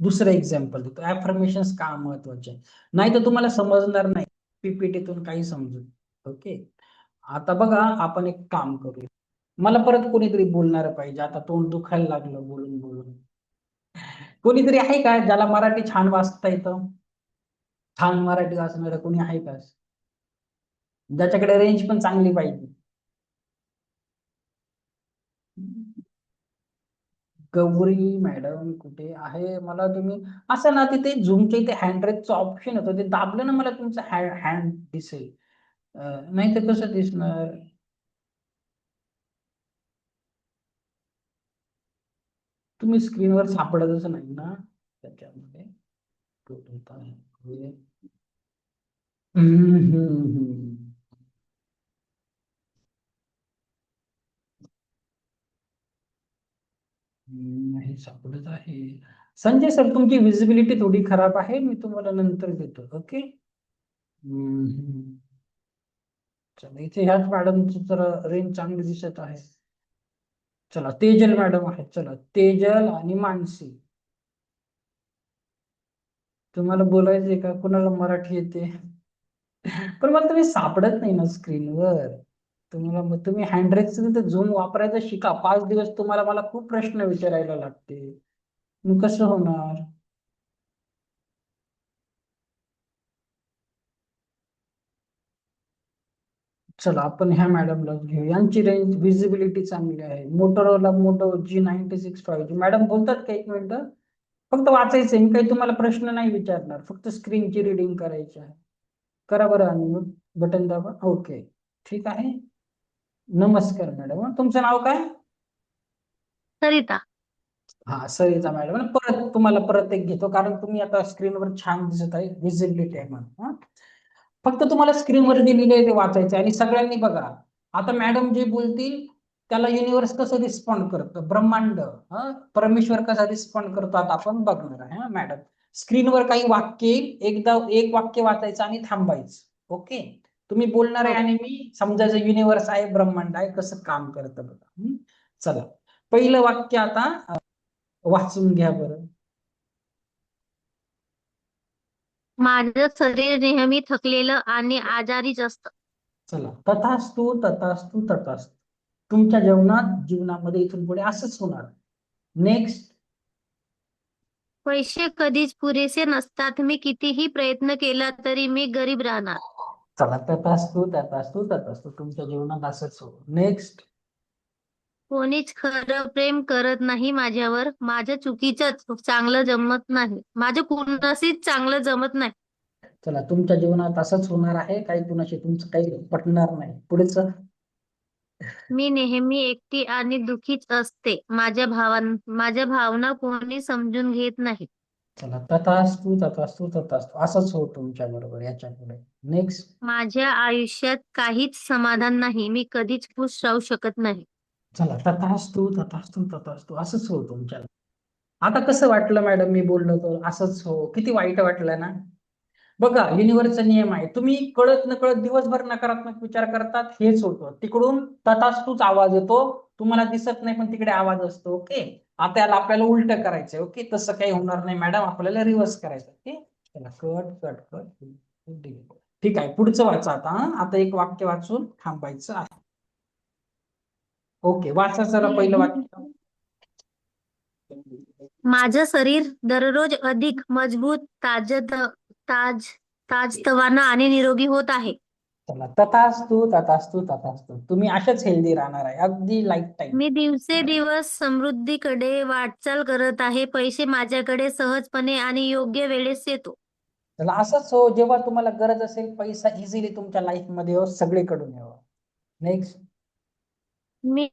दुसरं एक्झाम्पल देतो. अफर्मेशन का महत्वाचे, नाही तर तुम्हाला समजणार नाही पीपीटीतून काही समजून. ओके. आता बघा, आपण एक काम करूया. मला परत कोणीतरी बोलणार पाहिजे, आता तोंड दुखायला लागलं बोलून बोलून. कोणीतरी आहे का ज्याला मराठी छान वाचता येतं, छान मराठी वाचणार कोणी आहे का, ज्याच्याकडे रेंज पण चांगली पाहिजे? गौरी मॅडम कुठे आहे? मला तुम्ही असं ना, तिथे झूमच्या इथे हँडरेजचं ऑप्शन होतं, ते दाबलं ना, मला तुमचं हँड दिसेल. नाही तर कसं दिसणार? तुम्ही स्क्रीनवर सापडतच नाही ना त्याच्यामध्ये. कुठे आहे? हम्म, हम्म, हम्म. नाही सापडत आहे. संजय सर, तुमची विजिबिलिटी थोडी खराब आहे, मी तुम्हाला नंतर देतो. ओके. हम्म. चला, इथे ह्याच मॅडमची तर रेंज चांगली दिसत आहे. चला, तेजल मॅडम आहे. चला, तेजल आणि मानसी. तुम्हाला बोलायचंय का? कुणाला मराठी येते? पण मला तुम्ही सापडत नाही ना स्क्रीनवर. तुम्हाला मग तुम्ही हँडरेजचं झूम वापरायचं शिका. 5 दिवस तुम्हाला मला खूप प्रश्न विचारायला लागते, मग कसं होणार? चला, आपण ह्या मॅडमला घेऊ. यांची रेंज विजिबिलिटी चांगली आहे. Motorola motor G96 5G. Madam बोलतात का? एक मिनिट, फक्त वाचायचंय, मी काही तुम्हाला प्रश्न नाही विचारणार, फक्त स्क्रीनची रिडिंग करायची आहे. करा बरं अनम्यूट, बटन दाबा. ओके, ठीक आहे. नमस्कार मॅडम, तुमचं नाव काय? सरिता. हा, सरिता मॅडम. परत तुम्हाला परत एक घेतो, कारण तुम्ही आता स्क्रीनवर छान दिसत आहे, विजिबिलिटी आहे म्हणून. फक्त तुम्हाला स्क्रीनवर जे लिहिले ते वाचायचं आणि सगळ्यांनी बघा. आता मॅडम जे बोलतील त्याला युनिव्हर्स कसं रिस्पॉन्ड करतं, ब्रह्मांड, परमेश्वर कसा रिस्पॉन्ड करतो, आता आपण बघणार आहे. मॅडम, स्क्रीनवर काही वाक्य येईल, एकदा एक वाक्य वाचायचं आणि थांबायचं. ओके. तुम्ही बोलणार आहे हो. आणि मी समजायचं युनिव्हर्स आहे, ब्रह्मांड आहे, कसं काम करतं बघा. चला, पहिलं वाक्य आता वाचून घ्या बरं. माझं शरीर नेहमी थकलेलं आणि आजारीच असतं. चला, तथास्तु तथास्तु तथास्तु. तुमच्या जीवनामध्ये इथून पुढे असंच होणार. नेक्स्ट. पैसे कधीच पुरेसे नसतात. मी कितीही प्रयत्न केला तरी मी गरीब राहणार. चला, तथास्तु तथास्तु तथास्तु, तुमच्या जीवनात असंच हो. नेक्स्ट. कोणीच खरं प्रेम करत नाही माझ्यावर. माझ्या चुकीचंच चांगलं जमत नाही. माझ्या कुणाशीच चांगलं जमत नाही. चला, तुमच्या जीवनात असंच होणार आहे, काही कुणाशी तुमचं काही पटणार नाही. पुढेच. मी नेहमी एकटी आणि दुःखीच असते. माझ्या भावना कोणी समजून घेत नाही. चला, तथास्तु तथास्तु तथास्तु असंच हो तुमच्या बरोबर याच्या पुढे. नेक्स्ट. माझ्या आयुष्यात काहीच समाधान नाही. मी कधीच खुश राहू शकत नाही. चला, तथास्तु तथास्तु तथास्तु असंच हो तुमच्या. आता कसं वाटलं मॅडम मी बोललो तर? असंच हो. किती वाईट वाटलं ना? बघा, युनिव्हर्सचा नियम आहे. तुम्ही कळत नकळत दिवसभर नकारात्मक विचार करतात, हेच होतं. तिकडून तथास्तुच आवाज येतो. तुम्हाला दिसत नाही पण तिकडे आवाज असतो. ओके. आता याला आपल्याला उलट करायचंय. ओके, तसं काही होणार नाही मॅडम, आपल्याला रिव्हर्स करायचं. ओके, चला, कट कट कट. ठीक आहे, पुढचं वाचा आता. आता एक वाक्य वाचून थांबायचं आहे. ओके, वाचा जरा पहिलं वाक्य. माझं शरीर दररोज अधिक मजबूत, ताजतवाना आणि निरोगी होत आहे. चला, तथास्तु तथास्तु तथास्तु. तुम्ही अशाच हेल्दी राहणार आहे, अगदी लाईफ टाईम. मी दिवसेंदिवस समृद्धीकडे वाटचाल करत आहे. पैसे माझ्याकडे सहजपणे आणि योग्य वेळेस येतो. चला, असंच हो. जेव्हा तुम्हाला गरज असेल, पैसा इझिली तुमच्या लाईफ मध्ये हो, सगळीकडून यावं. नेक्स्ट. मी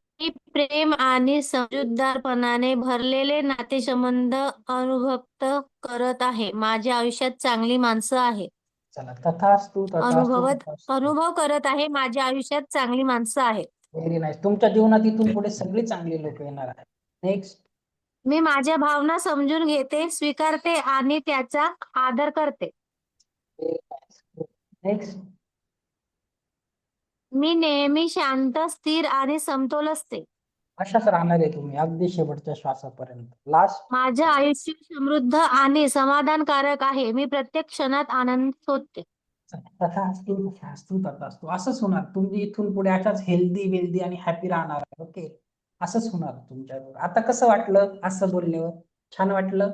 प्रेम आणि समजूतदारपणाने भरलेले नातेसंबंध अनुभक्त करत आहे. माझ्या आयुष्यात चांगली माणसं आहेत. चला, तथास्तु तथास्तु तथास्तु. अनुभव करत आहे. माझ्या आयुष्यात चांगली माणसं आहेत. Very nice. तुमच्या जीवनात इथून पुढे सगळी चांगली लोक येणार आहेत. नेक्स्ट. मी माझ्या भावना समजून घेते, स्वीकारते आणि त्याचा आदर करते. नेक्स्ट. मी नेहमी शांत, स्थिर आणि समतोल असते. अशाच राहणार आहे तुम्ही अगदी शेवटच्या श्वासापर्यंत. लास्ट. माझे आयुष्य समृद्ध आणि समाधानकारक आहे. मी प्रत्येक क्षणात आनंद शोधते. तथास्तु तथास्तु तथास्तु असंच होणार. तुम्ही इथून पुढे अशाच हेल्दी वेल्दी आणि हॅपी राहणार. ओके, असंच होणार तुमच्याबरोबर. आता कसं वाटलं असं बोलल्यावर? छान वाटलं?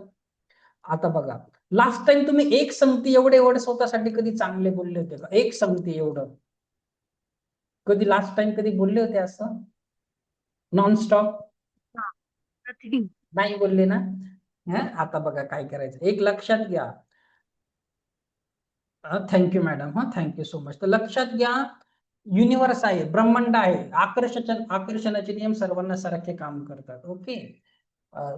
आता बघा, लास्ट टाइम तुम्ही एक संगती एवढे एवढे स्वतःसाठी कधी चांगले बोलले होते का? एक संगती एवढं कधी लास्ट टाइम कधी बोलले होते असं नॉनस्टॉप? नाही बोलले ना? आता बघा काय करायचं, एक लक्षात घ्या. Thank you madam. Thank you so much. तर लक्षात घ्या, युनिव्हर्स आहे, ब्रह्मांड आहे, आकर्षणाचे नियम सर्वांना सारखे काम करतात. ओके,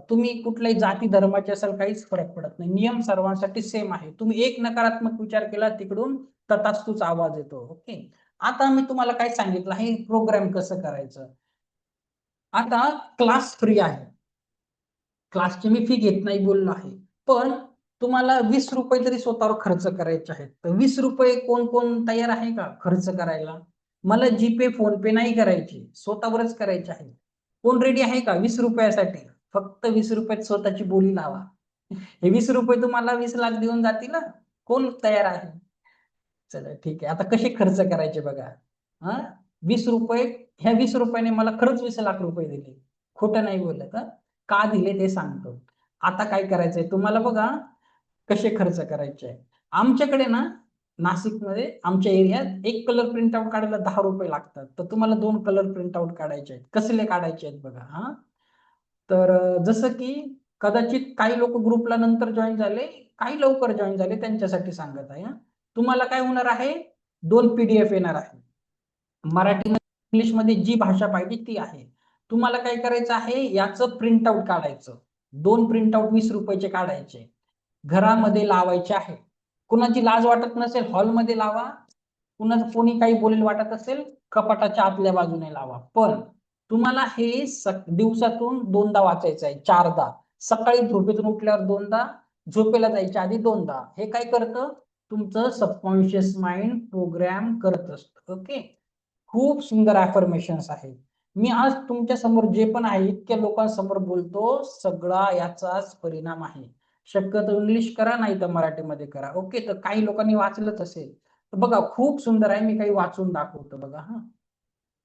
तुम्ही कुठल्याही जाती धर्माचे असाल, काहीच फरक पडत नाही, नियम सर्वांसाठी सेम आहे. तुम्ही एक नकारात्मक विचार केला, तिकडून तथास्तुच आवाज येतो. ओके, आता मी तुम्हाला काय सांगितलं आहे, प्रोग्राम कसं करायचं. आता क्लास फ्री आहे, क्लासची मी फी घेत नाही बोललो आहे, पण तुम्हाला 20 रुपये तरी स्वतःवर खर्च करायचे आहेत. तर 20 रुपये कोण कोण तयार आहे का खर्च करायला? मला जीपे फोन पे नाही करायची, स्वतःवरच करायचे आहे. कोण रेडी आहे का 20 रुपयासाठी? फक्त 20 रुपयात स्वतःची बोली लावा. हे 20 रुपये तुम्हाला 20 लाख देऊन जातील ना? कोण तयार आहे? चला ठीक आहे, आता कसे खर्च करायचे बघा. 20 रुपये, ह्या 20 रुपयाने मला खरंच 20 लाख रुपये दिले, खोटं नाही बोलत. का दिले ते सांगतो. आता काय करायचंय तुम्हाला बघा, कसे खर्च करायचे आहे. आमच्याकडे ना नाशिकमध्ये आमच्या एरियात एक कलर प्रिंट आउट काढायला 10 रुपये लागतात. तर तुम्हाला 2 कलर प्रिंट आउट काढायचे आहेत. कसले काढायचे आहेत बघा. तर जसं की कदाचित काही लोक ग्रुपला नंतर जॉईन झाले, काही लवकर जॉईन झाले, त्यांच्यासाठी सांगत आहे. तुम्हाला काय होणार आहे, 2 PDF येणार आहे. मराठी इंग्लिश मध्ये जी भाषा पाहिजे ती आहे. तुम्हाला काय करायचं आहे, याचं प्रिंट आउट काढायचं. 2 प्रिंट आउट 20 रुपयाचे काढायचे, घरामध्ये लावायचे आहे. कुणाची लाज वाटत नसेल हॉलमध्ये लावा, कुणाचं कोणी काही बोलेल वाटत असेल कपाटाच्या आतल्या बाजूने लावा. पण तुम्हाला हे दिवसातून 2दा वाचायचं आहे, 4दा. सकाळी झोपेतून उठल्यावर 2दा, झोपेला जायच्या आधी 2दा. हे काय करतं, तुमचं सबकॉन्शियस माइंड प्रोग्राम करत असतं. ओके, खूप सुंदर अफर्मेशन्स आहेत. मी आज तुमच्या समोर जे पण आहे इतक्या लोकांसमोर बोलतो, सगळा याचाच परिणाम आहे. शक्यतो इंग्लिश करा, नाही तर मराठीमध्ये करा. ओके, तर काही लोकांनी वाचलंच असेल तर बघा, खूप सुंदर आहे. मी काही वाचून दाखवतो बघा.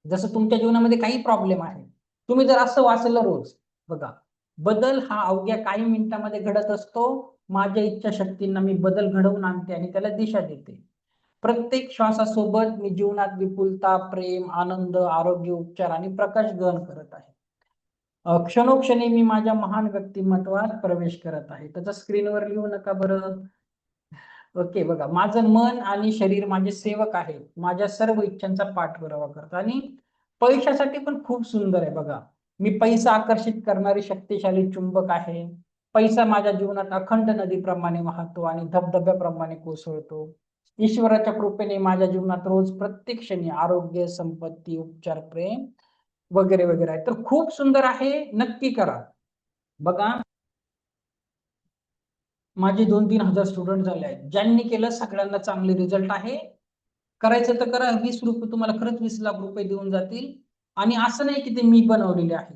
जसं तुमच्या जीवनामध्ये काही प्रॉब्लेम आहे, तुम्ही जर असं वाचलं रोज, बघा, बदल हा अवघ्या काही मिनिटांमध्ये घडत असतो. माझ्या इच्छाशक्तींना मी बदल घडवून आणते आणि त्याला दिशा देते. प्रत्येक श्वासासोबत मी जीवनात विपुलता, प्रेम, आनंद, आरोग्य, उपचार आणि प्रकाश ग्रहण करत आहे. क्षणोक्षणी मी माझ्या महान व्यक्तिमत्वात प्रवेश करत आहे. त्याचं स्क्रीनवर लिहू नका बरं. ओके, बघा, माझं मन आणि शरीर माझे सेवक आहेत, माझ्या सर्व इच्छांचा पाठपुरावा करतात. आणि पैशासाठी पण खूप सुंदर आहे बघा. मी पैसा आकर्षित करणारी शक्तिशाली चुंबक आहे. पैसा माझ्या जीवनात अखंड नदीप्रमाणे वाहतो आणि धबधब्याप्रमाणे कोसळतो. ईश्वराच्या कृपेने माझ्या जीवनात रोज प्रत्येक क्षणी आरोग्य, संपत्ती, उपचार, प्रेम वगैरे वगैरे आहे. तर खूप सुंदर आहे, नक्की करा. बघा, माझे 2-3 हजार स्टुडंट झाले आहेत. ज्यांनी केलं सगळ्यांना चांगले रिझल्ट आहे. करायचं तर करा. 20 रुपये तुम्हाला खरंच 20 लाख रुपये देऊन जातील. आणि असं नाही की ते मी बनवलेले आहे.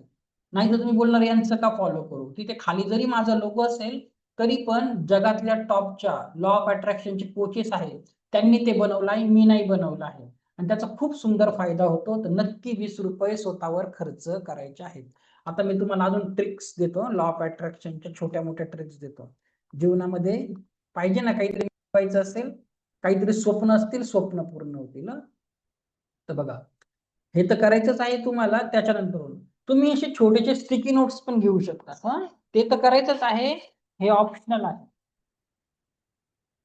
नाही तर तुम्ही बोलणार यांचं का फॉलो करू. तिथे खाली जरी माझा लोगो असेल तरी पण जगातल्या टॉपच्या लॉ ऑफ अट्रॅक्शनचे कोचेस आहेत, त्यांनी ते बनवलं आहे, मी नाही बनवलं आहे. आणि त्याचा खूप सुंदर फायदा होतो. तर नक्की 20 रुपये स्वतःवर खर्च करायचे आहेत. आता मी तुम्हाला अजून ट्रिक्स देतो, लॉ ऑफ अट्रॅक्शनच्या छोट्या मोठ्या ट्रिक्स देतो. जीवनामध्ये पाहिजे ना काहीतरी व्हायचं असेल, काहीतरी स्वप्न असतील, स्वप्न पूर्ण होतील. तर बघा, हे तर करायचंच आहे तुम्हाला. त्याच्यानंतर तुम्ही असे छोटेसे स्टिकी नोट्स पण घेऊ शकता. हा, ते तर करायचंच आहे, हे ऑप्शनल आहे.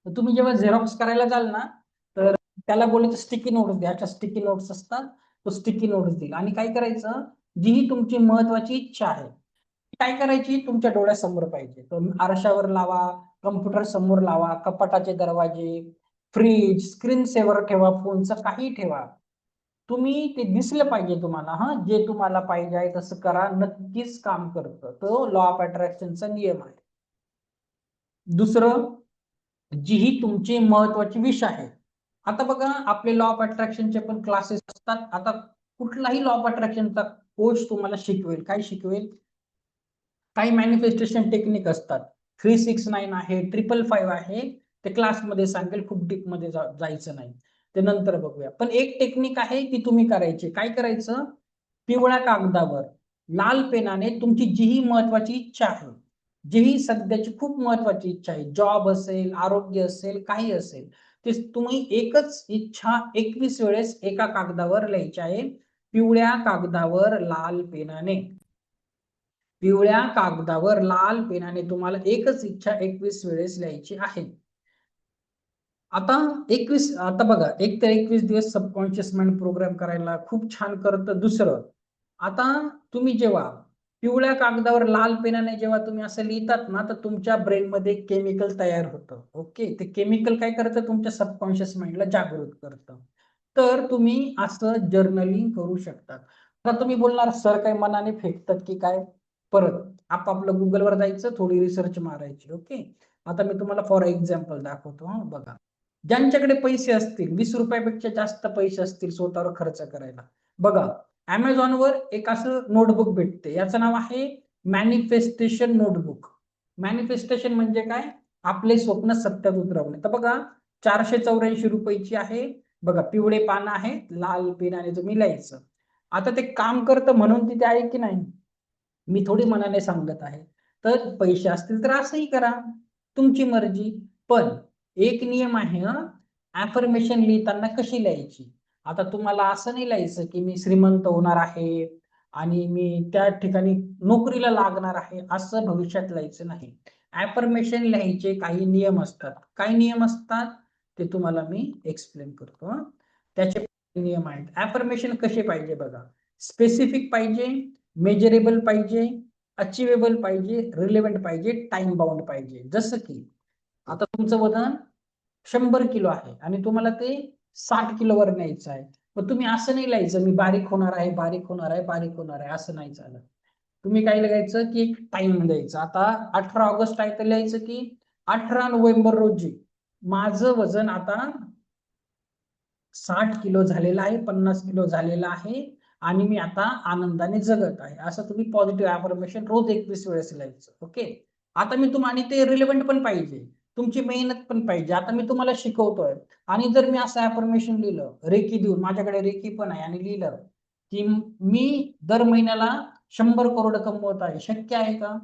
तर तुम्ही जेव्हा झेरॉक्स करायला जाल ना, तर त्याला बोलायचं स्टिकी नोट्स द्या. अशा स्टिकी नोट्स असतात, तो स्टिकी नोट्स देईल. आणि काय करायचं, जी ही तुमची महत्वाची इच्छा आहे काय करायची, तुमच्या डोळ्यासमोर पाहिजे. तर आरशावर लावा, कम्प्युटर समोर लावा, कपाटाचे दरवाजे, फ्रीज, स्क्रीन सेव्हर ठेवा, फोनचं काही ठेवा. तुम्ही ते दिसलं पाहिजे तुम्हाला. हा, जे तुम्हाला पाहिजे आहे तसं करा, नक्कीच काम करतं. तो लॉ ऑफ अट्रॅक्शनचा नियम आहे. दुसरं, जी ही तुमची महत्वाची विष आहे. आता बघा, आपले लॉ ऑफ अट्रॅक्शनचे पण क्लासेस असतात. आता कुठलाही लॉ ऑफ अट्रॅक्शनचा कोच तुम्हाला शिकवेल. काय शिकवेल, काही मॅनिफेस्टेशन टेक्निक असतात. 369 आहे, 555 आहे. ते क्लासमध्ये सांगेल, खूप डीप मध्ये जायचं नाही, ते नंतर बघूया. पण एक टेक्निक आहे ती तुम्ही करायची. काय करायचं, पिवळ्या कागदावर लाल पेनाने तुमची जीही महत्वाची इच्छा आहे, जीही सध्याची खूप महत्वाची इच्छा आहे, जॉब असेल, आरोग्य असेल, काही असेल, ते तुम्ही एकच इच्छा 21 वेळेस एका कागदावर लिहायची आहे. पिवळ्या कागदावर लाल पेनाने, पिवळ्या कागदावर लाल पेनाने तुम्हाला एकच इच्छा 21 वेळेस लिहायची आहे. आता 21, आता बघा, एक तर 21 दिवस सबकॉन्शियस माइंड प्रोग्राम करायला खूप छान करतं. दुसरं, आता तुम्ही जेव्हा पिवळ्या कागदावर लाल पेनाने जेव्हा तुम्ही असं लिहितात ना, तर तुमच्या ब्रेन मध्ये केमिकल तयार होतं. ओके, ते केमिकल काय करतं, तुमच्या सबकॉन्शियस माइंडला जागृत करतं. तर तुम्ही असं जर्नलिंग करू शकता. आता तुम्ही बोलणार, सर काय मनाने फेकतात की काय. परत आपापलं गुगलवर जायचं, थोडी रिसर्च मारायची. ओके, आता मी तुम्हाला फॉर एक्झाम्पल दाखवतो. हा, बघा, ज्यांच्याकडे पैसे असतील, 20 रुपयापेक्षा जास्त पैसे असतील स्वतःवर खर्च करायला, बघा, अमेझॉनवर एक असं नोटबुक भेटते, याचं नाव आहे मॅनिफेस्टेशन नोटबुक. मॅनिफेस्टेशन म्हणजे काय, आपले स्वप्न सत्यात उतरवणे. तर बघा, 484 रुपयाची आहे. बघा, पिवळे पानं आहेत, लाल पेनाने तुम्ही लिहायचं. आता ते काम करतं म्हणून तिथे आहे की नाही, मी थोडी मनाने सांगत आहे. तर पैसे असतील तर असंही करा, तुमची मर्जी. पण एक नियम आहे, अफर्मेशन लिहिताना कशी लिहायची. आता तुम्हाला असं नाही लिहायचं की मी श्रीमंत होणार आहे आणि मी त्या ठिकाणी नोकरीला लागणार आहे, असं भविष्यात लिहायचं नाही. अफर्मेशन लिहायचे काही नियम असतात. काय नियम असतात ते तुम्हाला मी एक्सप्लेन करतो. त्याचे नियम आहेत. अफर्मेशन कसे पाहिजे बघा, स्पेसिफिक पाहिजे, मेजरेबल पाहिजे, अचिवेबल पाहिजे, रिलेव्हंट पाहिजे, टाइम बाउंड पाहिजे. जसं की आता तुमचं वजन 100 किलो आहे आणि तुम्हाला ते 60 किलोवर न्यायचं आहे. मग तुम्ही असं नाही लिहायचं, मी बारीक होणार आहे, बारीक होणार आहे, बारीक होणार आहे, असं नाही चालत. तुम्ही काय लिहायचं की एक टाइम द्यायचा. आता 18 ऑगस्ट आहे तर लिहायचं की 18 नोव्हेंबर रोजी माझं वजन आता 60 किलो झालेलं आहे, 50 किलो झालेलं आहे आणि मी आता आनंदाने जगत आहे. असं तुम्ही पॉझिटिव्ह अफर्मेशन रोज 21 वेळेस लिहायचं. ओके, आता मी तुम्हाला, ते रिलेव्हंट पण पाहिजे, तुमची मेहनत पण पाहिजे. आता मी तुम्हाला शिकवतोय आणि जर मी असं अफर्मेशन लिहिलं रेकी देऊन, माझ्याकडे रेकी पण आहे, आणि लिहिलं की मी दर महिन्याला 100 करोड कमवत आहे, शक्य आहे का.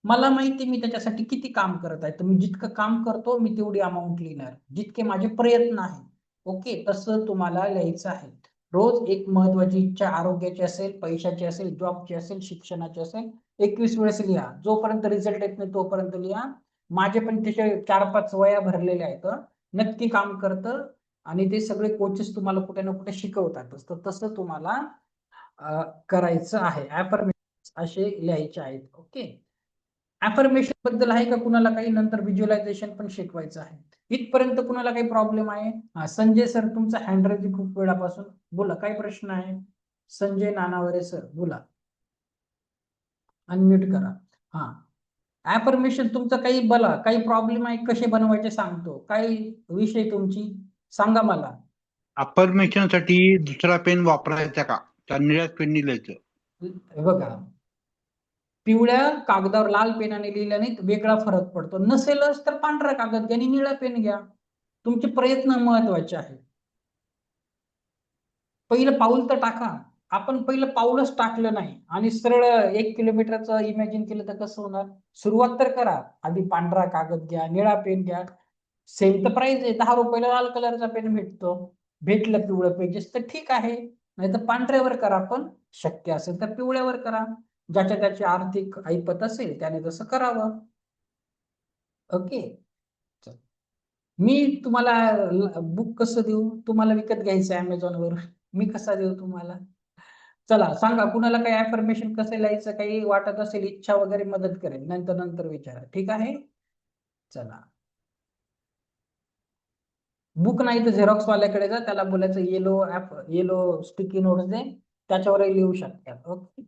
मला माहिती मी त्याच्यासाठी किती काम करत आहे. तर मी जितकं काम करतो मी तेवढी अमाऊंट लिहिणार, जितके माझे प्रयत्न आहेत. ओके, तसं तुम्हाला लिहायचं आहे. रोज एक महत्वाची इच्छा आरोग्याची असेल, पैशाची असेल, जॉबची असेल, शिक्षणाची असेल, 21 वेळेस लिहा. जोपर्यंत रिझल्ट येत नाही तोपर्यंत लिहा. माझे पण त्याचे 4-5 वह्या भरलेल्या आहेत. नक्की काम करतं आणि ते सगळे कोचेस तुम्हाला कुठे ना कुठे शिकवतातच. तर तसं तुम्हाला करायचं आहे. अफर्मेशन असे लिहायचे आहेत. ओके. अफर्मेशन बद्दल आहे का कुणाला काही? नंतर व्हिज्युअलायझेशन पण शिकवायचं आहे. इथपर्यंत कुणाला काही प्रॉब्लेम आहे? संजय सर तुमचा हँड रेज खूप वेळापासून. बोला, काय प्रश्न आहे? संजय नानावरे सर बोला. अनम्यूट करा. हा. अफर्मेशन तुमचं काही बोला, काही प्रॉब्लेम आहे, कसे बनवायचे सांगतो. काय विषय तुमची सांगा मला. अफर्मेशन साठी दुसरा पेन वापरायचा का? त्या निळ्याच पेननी लिहायचं. हे बघा, पिवळ्या कागदावर लाल पेनाने लिहिल्याने वेगळा फरक पडतो. नसेलच तर पांढरा कागद घ्या आणि निळा पेन घ्या. तुमचे प्रयत्न महत्वाचे आहेत. पहिलं पाऊल तर टाका. आपण पहिलं पाऊलच टाकलं नाही आणि सरळ 1 किलोमीटरचं इमॅजिन केलं तर कसं होणार? सुरुवात तर करा. आधी पांढरा कागद घ्या, निळा पेन घ्या. सेम तर प्राइस आहे. 10 रुपयाला लाल कलरचा पेन भेटतो. भेटलं पिवळं पेजेस तर ठीक आहे. नाही तर पांढऱ्यावर करा, पण शक्य असेल तर पिवळ्यावर करा. ज्याच्या त्याची आर्थिक ऐपत असेल त्याने तसं करावं. ओके. मी तुम्हाला बुक कसं देऊ? तुम्हाला विकत घ्यायचं आहे Amazonवर. मी कसा देऊ तुम्हाला? चला सांगा, कुणाला काही अफर्मेशन कसं लिहायचं काही वाटत असेल, इच्छा वगैरे मदत करेल. नंतर विचारा. ठीक आहे? चला. बुक नाही तर झेरॉक्स वाल्याकडे जा. त्याला बोलायचं येलो स्टिकी नोट्स दे. त्याच्यावरही लिहू शकतात. ओके.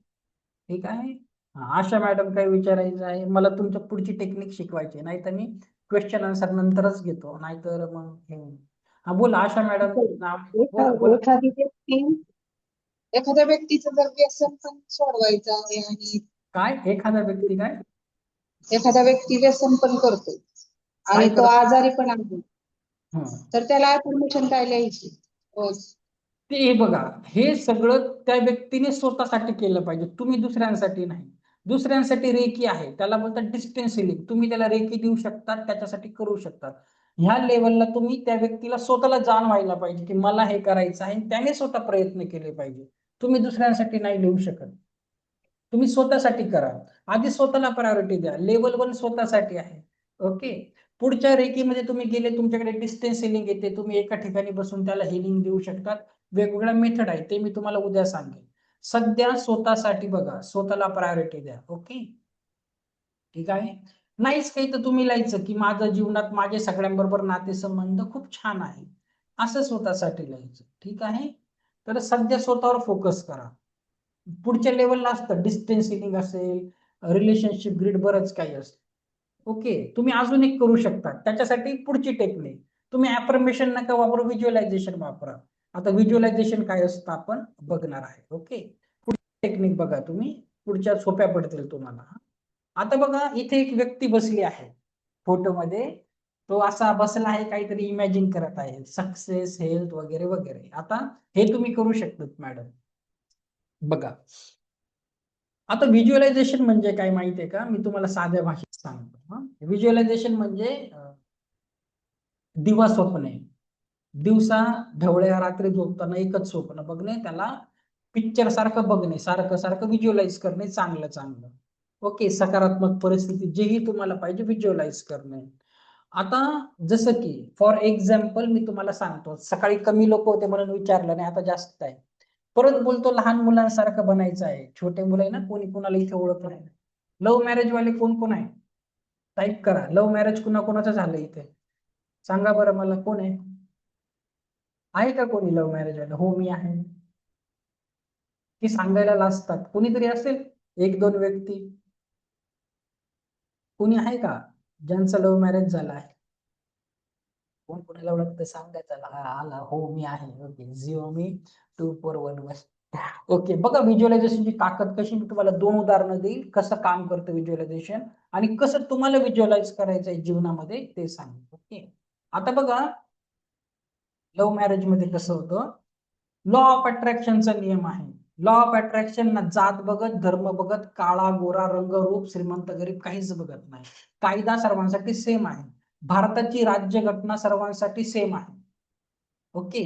ठीक आहे? आशा मॅडम काय विचारायचं आहे? मला तुमच्या पुढची टेक्निक शिकवायची, नाही तर मी क्वेश्चन आन्सर नंतरच घेतो, नाहीतर मग हा बोला आशा मॅडम. बोला बोला. एखाद्या व्यक्तीचं जर व्यसन पण सोडवायचं आहे आणि काय एखादा व्यक्ती काय एखादा व्यक्ती व्यसन पण करतो आणि काय तो करतो? आजारी पण आहे, हं. तर त्याला अफर्मेशन काय लिहायची रोज? ते हे बघा, हे सगळं त्या व्यक्तीने स्वतःसाठी केलं पाहिजे. तुम्ही दुसऱ्यांसाठी नाही. दुसऱ्यांसाठी रेकी आहे, त्याला बोलतात डिस्टन्स हिलिंग. तुम्ही त्याला रेकी देऊ शकता, त्याच्यासाठी करू शकता. ह्या लेवलला तुम्ही त्या व्यक्तीला स्वतःला जाणवायला पाहिजे की मला हे करायचं आहे. त्याने स्वतः प्रयत्न केले पाहिजे. तुम्ही दुसऱ्यांसाठी नाही लिहू शकत. तुम्ही स्वतःसाठी करा. आधी स्वतःला प्रायोरिटी द्या. लेवल 1 स्वतःसाठी आहे. ओके. पुढच्या रेकीमध्ये तुम्ही गेले, तुमच्याकडे डिस्टन्स हिलिंग येते. तुम्ही एका ठिकाणी बसून त्याला हिलिंग देऊ शकतात. वेगवेगळ्या मेथड आहे, ते मी तुम्हाला उद्या सांगेन. सध्या स्वतःसाठी बघा, स्वतःला प्रायोरिटी द्या. ओके. ठीक आहे. नाहीच काही तर तुम्ही लिहायचं की माझं जीवनात माझे सगळ्यांबरोबर नातेसंबंध खूप छान आहे. असं स्वतःसाठी लिहायचं. ठीक आहे. तर सध्या स्वतःवर फोकस करा. पुढच्या लेवलला असतं डिस्टन्स हिलिंग असेल, रिलेशनशिप ग्रिड, बरंच काही असतं. ओके. तुम्ही अजून एक करू शकता. त्याच्यासाठी पुढची टेक्निक, तुम्ही अफर्मेशन नका वापरू, व्हिज्युअलायझेशन वापरा. आता व्हिज्युअलायझेशन काय असतं आपण बघणार आहे. ओके. पुढची टेक्निक बघा तुम्ही, पुढच्या सोप्या पडतील तुम्हाला. आता बघा, इथे एक व्यक्ती बसली आहे फोटोमध्ये. तो असा बसला आहे, काहीतरी इमॅजिन करत आहे, सक्सेस, हेल्थ वगैरे वगैरे. आता हे तुम्ही करू शकतात मॅडम. बघा, आता व्हिज्युअलायझेशन म्हणजे काय माहितीये का? मी तुम्हाला साध्या भाषेत सांगतो. व्हिज्युअलायझेशन म्हणजे दिवा स्वप्ने. दिवसा ढवळ्या रात्री झोपताना एकच स्वप्न बघणे, त्याला पिक्चर सारखं बघणे, सारखं सारखं व्हिज्युअलाइज करणे, चांगलं चांगलं. ओके. सकारात्मक परिस्थिती जेही तुम्हाला पाहिजे व्हिज्युअलाइज करणे. आता जसं की फॉर एक्झाम्पल मी तुम्हाला सांगतो, सकाळी कमी लोक होते म्हणून विचारलं नाही, आता जास्त आहे. परत बोलतो, लहान मुलांसारखं बनायचं आहे. छोटे मुलं आहे ना, कोणी कुणाला इथे ओळख नाही. लव्ह मॅरेज वाले कोण कोण आहे? टाईप करा. लव्ह मॅरेज कुणाचं झालं इथे? सांगा बरं मला, कोण आहे का कोणी लव्ह मॅरेज वाला? हो, मी आहे. ती सांगायला लाजतात. कोणीतरी असेल 1-2 व्यक्ती. कोणी आहे का ज्यांचं लव्ह मॅरेज झालं आहे? कोण कोणाला ओळखतं सांगा चला. आला, हो मी आहे. ओके. झिरो मी 2411. ओके. बघा व्हिज्युअलायझेशनची ताकद कशी, मी तुम्हाला 2 उदाहरणं देईल, कसं काम करतं व्हिज्युअलायझेशन आणि कसं तुम्हाला व्हिज्युअलाइज करायचं आहे जीवनामध्ये ते सांगेन. ओके. आता बघा, लव्ह मॅरेज मध्ये कसं होतं, लॉ ऑफ अट्रॅक्शनचा नियम आहे. लॉ ऑफ अट्रॅक्शन ना जात बघत, धर्म बघत, काळा गोरा, रंग रूप, श्रीमंत गरीब काहीच बघत नाही. कायदा सर्वांसाठी सेम आहे. भारताची राज्यघटना सर्वांसाठी सेम आहे. ओके.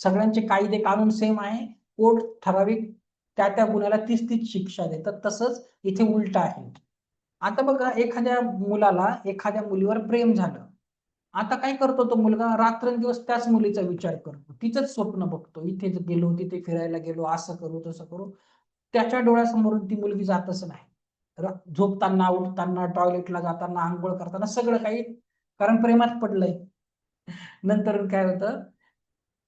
सगळ्यांचे कायदे कानून सेम आहे, कोर्ट ठराविक त्या गुन्ह्याला 30 शिक्षा देतात. तसंच इथे उलट आहे. आता बघा, एखाद्या मुलाला एखाद्या मुलीवर प्रेम झालं. आता काय करतो तो मुलगा, रात्रंदिवस त्याच मुलीचा विचार करतो, तिचंच स्वप्न बघतो, इथे गेलो, तिथे फिरायला गेलो, असं करू तसं करू. त्याच्या डोळ्यासमोरून ती मुलगी जातच नाही. झोपताना, उठताना, टॉयलेटला जाताना, आंघोळ करताना सगळं काही, कारण प्रेमात पडलंय. नंतर काय होतं,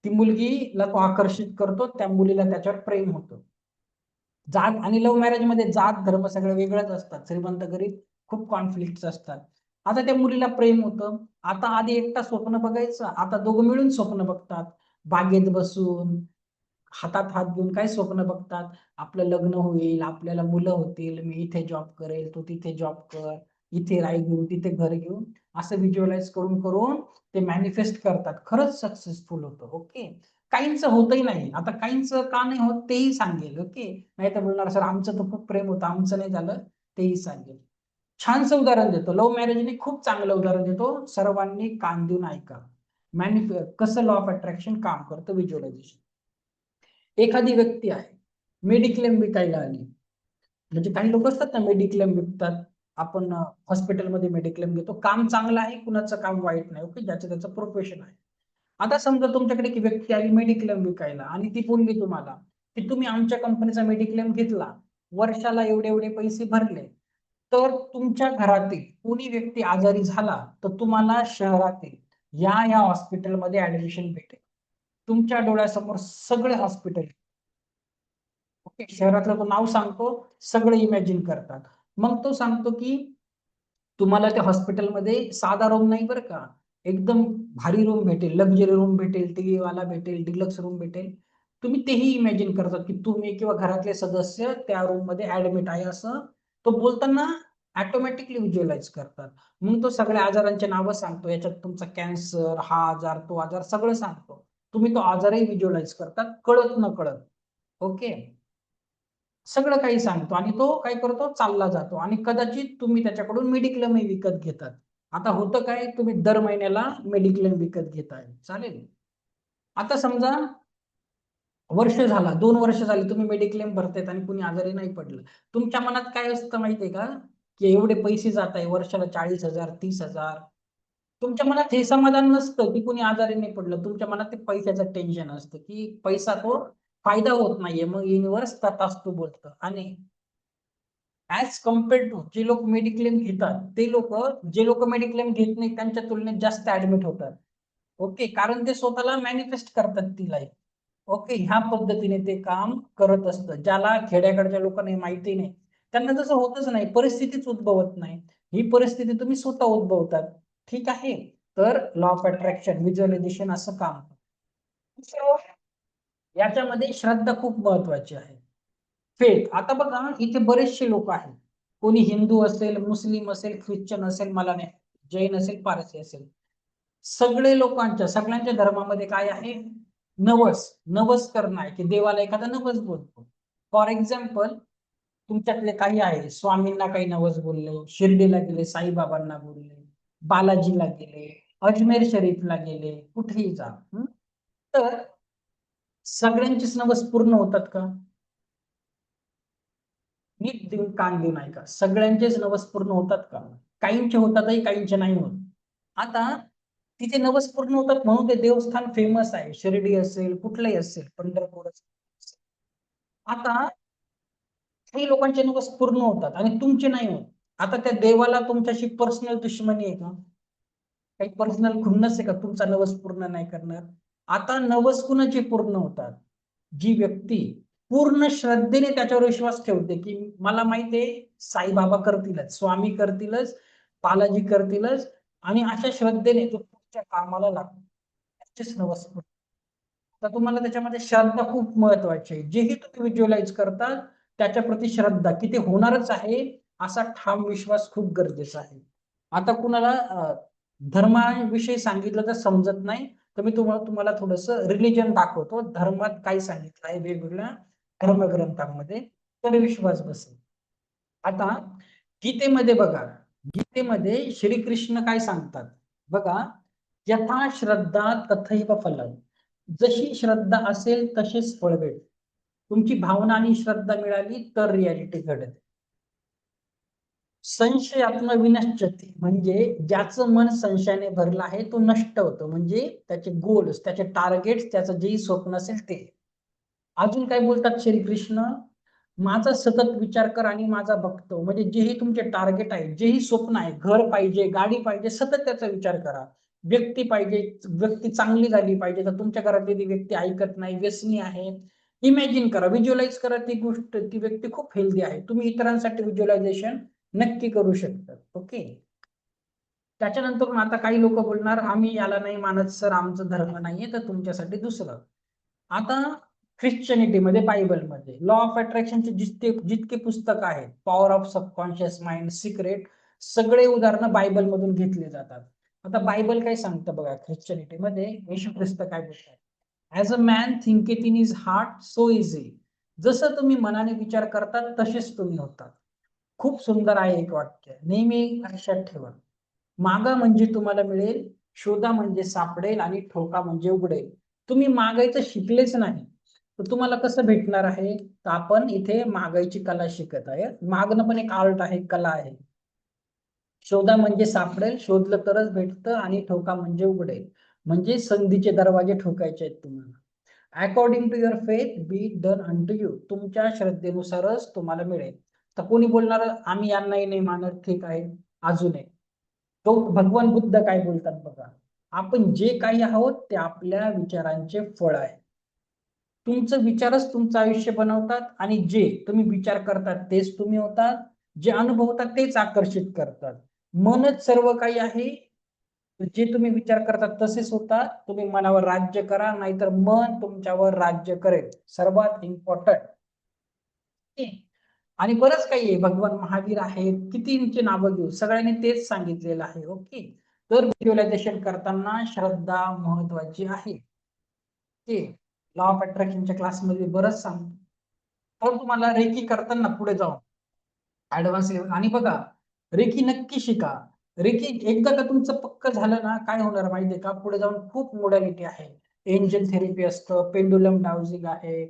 ती मुलगीला तो आकर्षित करतो, त्या मुलीला त्याच्यावर प्रेम होतं. जात आणि लव्ह मॅरेज मध्ये जात धर्म सगळं वेगळंच असतात, श्रीमंत गरीब खूप कॉन्फ्लिक्ट असतात. आता त्या मुलीला प्रेम होतं. आता आधी एकटा स्वप्न बघायचं, आता दोघं मिळून स्वप्न बघतात. बागेत बसून हातात हात घेऊन काय स्वप्न बघतात, आपलं लग्न होईल, आपल्याला मुलं होतील, मी इथे जॉब करेल, तू तिथे जॉब कर, इथे राहू, तिथे घर घेऊ, असं व्हिज्युअलाइज करून करून ते मॅनिफेस्ट करतात. खरंच सक्सेसफुल होतं. ओके, काहींचं होतही नाही. आता काहींचं का नाही होत तेही सांगेल. ओके, नाही तर बोलणार सर आमचं तर खूप प्रेम होतं, आमचं नाही झालं, तेही सांगेल. छानसं उदाहरण देतो, लव्ह मॅरेजने खूप चांगलं उदाहरण देतो, सर्वांनी कान देऊन ऐका. कसं लॉ ऑफ अट्रॅक्शन काम करतं, व्हिज्युअलायझेशन. एखादी व्यक्ती आहे, मेडिक्लेम विकायला आली. म्हणजे काही लोक असतात ना, मेडिक्लेम विकतात. आपण हॉस्पिटलमध्ये मेडिक्लेम घेतो, काम चांगलं आहे, कुणाचं काम वाईट नाही. ओके, ज्याचं त्याचं प्रोफेशन आहे. आता समजा तुमच्याकडे एक व्यक्ती आली मेडिक्लेम विकायला आणि ती बोलली तुम्हाला की तुम्ही आमच्या कंपनीचा मेडिक्लेम घेतला, वर्षाला एवढे एवढे पैसे भरले, तर तुमच्या घरातील कोणी व्यक्ती आजारी झाला तर तुम्हाला शहरातील या हॉस्पिटलमध्ये ऍडमिशन भेटेल. तुमच्या डोळ्यासमोर सगळे हॉस्पिटल, ओके, शहरातलं तो नाव सांगतो, सगळे इमॅजिन करतात. मग तो सांगतो की तुम्हाला त्या हॉस्पिटलमध्ये साधा रूम नाही बरं का, एकदम भारी रूम भेटेल, लक्झरी रूम भेटेल, टीव्ही वाला भेटेल, डिलक्स रूम भेटेल. तुम्ही तेही इमॅजिन करतात की तुम्ही किंवा घरातले सदस्य त्या रूम मध्ये ऍडमिट आहे, असं तो बोलताना ऑटोमॅटिकली व्हिज्युअलाइज करतात. मग तो सगळ्या आजारांचे नावं सांगतो, याच्यात तुमचा कॅन्सर, हा आजार, तो आजार, सगळं सांगतो. तुम्ही तो आजारही व्हिज्युअलाइज करतात, कळत न कळत. ओके, सगळं काही सांगतो आणि तो काय करतो, चालला जातो आणि कदाचित तुम्ही त्याच्याकडून मेडिक्लेमही विकत घेतात. आता होतं काय, तुम्ही दर महिन्याला मेडिक्लेम विकत घेताय, चालेल. आता समजा वर्ष झाला, 2 वर्ष झाली, तुम्ही मेडिक्लेम भरतायत आणि कुणी आजारी नाही पडलं. तुमच्या मनात काय असतं माहितीये का, की एवढे पैसे जात आहे वर्षाला, 40,000 30,000. तुमच्या मनात हे समाधान नसतं की कुणी आजारी नाही पडलं. तुमच्या मनात ते पैशाचं टेन्शन असतं की पैसा तो फायदा होत नाहीये, मग युनिव्हर्स तथास्तु बोलतं. आणि ऍज कम्पेअर्ड टू जे लोक मेडिक्लेम घेतात, ते लोक, जे लोक मेडिक्लेम घेत नाही त्यांच्या तुलनेत जास्त ऍडमिट होतात. ओके, कारण ते स्वतःला मॅनिफेस्ट करतात ती लाईफ. ओके, ह्या पद्धतीने ते काम करत असतं. ज्याला खेड्याकडच्या लोकांना माहिती नाही, त्यांना तसं होतच नाही, परिस्थितीच उद्भवत नाही. ही परिस्थिती तुम्ही स्वतः उद्भवतात. ठीक आहे, तर लॉ ऑफ अट्रॅक्शन, व्हिज्युअलायझेशन असं काम. याच्यामध्ये श्रद्धा खूप महत्वाची आहे. फेथ, आता बघा इथे बरेचसे लोक आहेत, कोणी हिंदू असेल, मुस्लिम असेल, ख्रिश्चन असेल, मला नाही, जैन असेल, पारसी असेल, सगळे लोकांच्या, सगळ्यांच्या धर्मामध्ये काय आहे, नवस, नवस करणं आहे, की देवाला एखादा नवस बोलतो. फॉर एक्झाम्पल, तुमच्यातले काही आहे, स्वामींना काही नवस बोलले, शिर्डीला गेले, साईबाबांना बोलले, बालाजीला गेले, अजमेर शरीफला गेले, कुठेही जा. तर सगळ्यांचीच नवस पूर्ण होतात का? नीट देऊन कान देऊन ऐका, सगळ्यांचेच नवस पूर्ण होतात का? काहींचे होतातही, काहींचे नाही होत. आता तिथे नवस पूर्ण होतात म्हणून ते देवस्थान फेमस आहे, शिर्डी असेल, कुठलंही असेल, पंढरपूर असेल. आता काही लोकांचे नवस पूर्ण होतात आणि तुमचे नाही होत. आता त्या देवाला तुमच्याशी पर्सनल दुश्मनी आहे का? काही पर्सनल खुन्नस आहे का तुमचा नवस पूर्ण नाही करणार? आता नवस कुणाचे पूर्ण होतात? जी व्यक्ती पूर्ण श्रद्धेने त्याच्यावर विश्वास ठेवते की मला माहितीये साईबाबा करतीलच, स्वामी करतीलच, बालाजी करतीलच, आणि अशा श्रद्धेने तो पुढच्या कामाला लागतो, त्याचेच नवस पूर्ण. तर तुम्हाला त्याच्यामध्ये श्रद्धा खूप महत्वाची आहे. जेही तुम्ही व्हिज्युअलाइज करता त्याच्या प्रती श्रद्धा, की ते होणारच आहे असा ठाम विश्वास खूप गरजेचा आहे. आता कुणाला धर्माविषयी सांगितलं तर समजत नाही, तर मी तुम्हाला थोडस रिलिजन दाखवतो, धर्मात काय सांगितलं आहे वेगवेगळ्या धर्मग्रंथांमध्ये, तर विश्वास बसेल. आता गीतेमध्ये बघा, गीतेमध्ये श्रीकृष्ण काय सांगतात बघा, यथा श्रद्धा तथैव फलम. जशी श्रद्धा असेल तसेच फळ भेट. तुमची भावना आणि श्रद्धा मिळाली तर रियालिटी घडते. संशयात्म विनश्यती म्हणजे ज्याचं मन संशयाने भरलं आहे तो नष्ट होतो, म्हणजे त्याचे गोल्स, त्याचे टार्गेट्स, त्याचं जे स्वप्न असेल ते. अजून काय बोलतात श्रीकृष्ण, माझा सतत विचार कर आणि माझा बघतो, म्हणजे जेही तुमचे टार्गेट आहे, जेही स्वप्न आहे, घर पाहिजे, गाडी पाहिजे, सतत त्याचा विचार करा. व्यक्ती पाहिजे, व्यक्ती चांगली झाली पाहिजे, तर तुमच्या घरातली ती व्यक्ती ऐकत नाही, व्यसनी आहे, इमॅजिन करा, व्हिज्युअलाइज करा ती गोष्ट, ती व्यक्ती खूप हेल्दी आहे. तुम्ही इतरांसाठी व्हिज्युअलायझेशन नक्की करू शकता. ओके. त्याच्यानंतर आता काही लोक बोलणार आम्ही याला नाही मानत सर, आमचं धर्म नाहीये, तर तुमच्यासाठी दुसरं. आता ख्रिश्चनिटीमध्ये, बायबलमध्ये लॉ ऑफ अट्रॅक्शनचे जितके पुस्तक आहेत, power of subconscious mind, secret, सगळे उदाहरणं बायबल मधून घेतले जातात. आता बायबल काय सांगतं बघा, ख्रिश्चनिटीमध्ये येशू ख्रिस्त काय बोलतात, as a man thinketh in his heart so is he. जसं तुम्ही मनाने विचार करतात तसेच तुम्ही होतात. खूप सुंदर आहे एक वाक्य, नेहमी लक्षात ठेवा. मागा म्हणजे तुम्हाला मिळेल, शोधा म्हणजे सापडेल, आणि ठोका म्हणजे उघडेल. तुम्ही मागायचं शिकलेच नाही तर तुम्हाला कसं भेटणार आहे? तर आपण इथे मागायची कला शिकत आहे. मागणं पण एक आर्ट आहे, कला आहे. शोधा म्हणजे सापडेल, शोधलं तरच भेटतं, आणि ठोका म्हणजे उघडेल, म्हणजे संधीचे दरवाजे ठोकायचे आहेत तुम्हाला. According to your faith be done unto you. तुमच्या श्रद्धेनुसारच तुम्हाला मिळेल. तर कोणी बोलणार आम्ही यांनाही नाही मानत, ठीक आहे, अजून एक तो भगवान बुद्ध काय बोलतात बघा, आपण जे काही आहोत ते आपल्या विचारांचे फळ आहे. तुमचं विचारच तुमचं आयुष्य बनवतात, आणि जे तुम्ही विचार करतात तेच तुम्ही होतात, जे अनुभवतात तेच आकर्षित करतात. मनच सर्व काही आहे, जे तुम्ही विचार करतात तसेच होतात. तुम्ही मनावर राज्य करा, नाहीतर मन तुमच्यावर राज्य करेल. सर्वात इम्पॉर्टंट. आणि बरंच काही आहे, भगवान महावीर आहेत, कितींची नावं घेऊ, सगळ्यांनी तेच सांगितलेलं आहे. ओके. तर व्हिज्युअलायझेशन करताना श्रद्धा महत्वाची आहे. ओके. लॉ ऑफ अट्रॅक्शनच्या क्लासमध्ये बरंच सांगतो. तर तुम्हाला रेकी करताना पुढे जाऊन ऍडव्हान्स लेवल, आणि बघा, रेकी नक्की शिका. रेकी एकदा का तुमचं पक्क झालं ना, काय होणार माहितीये का, पुढे जाऊन खूप मोडॅलिटी आहे. एंजल थेरपी असतं, पेंडुलम डाउजिंग आहे,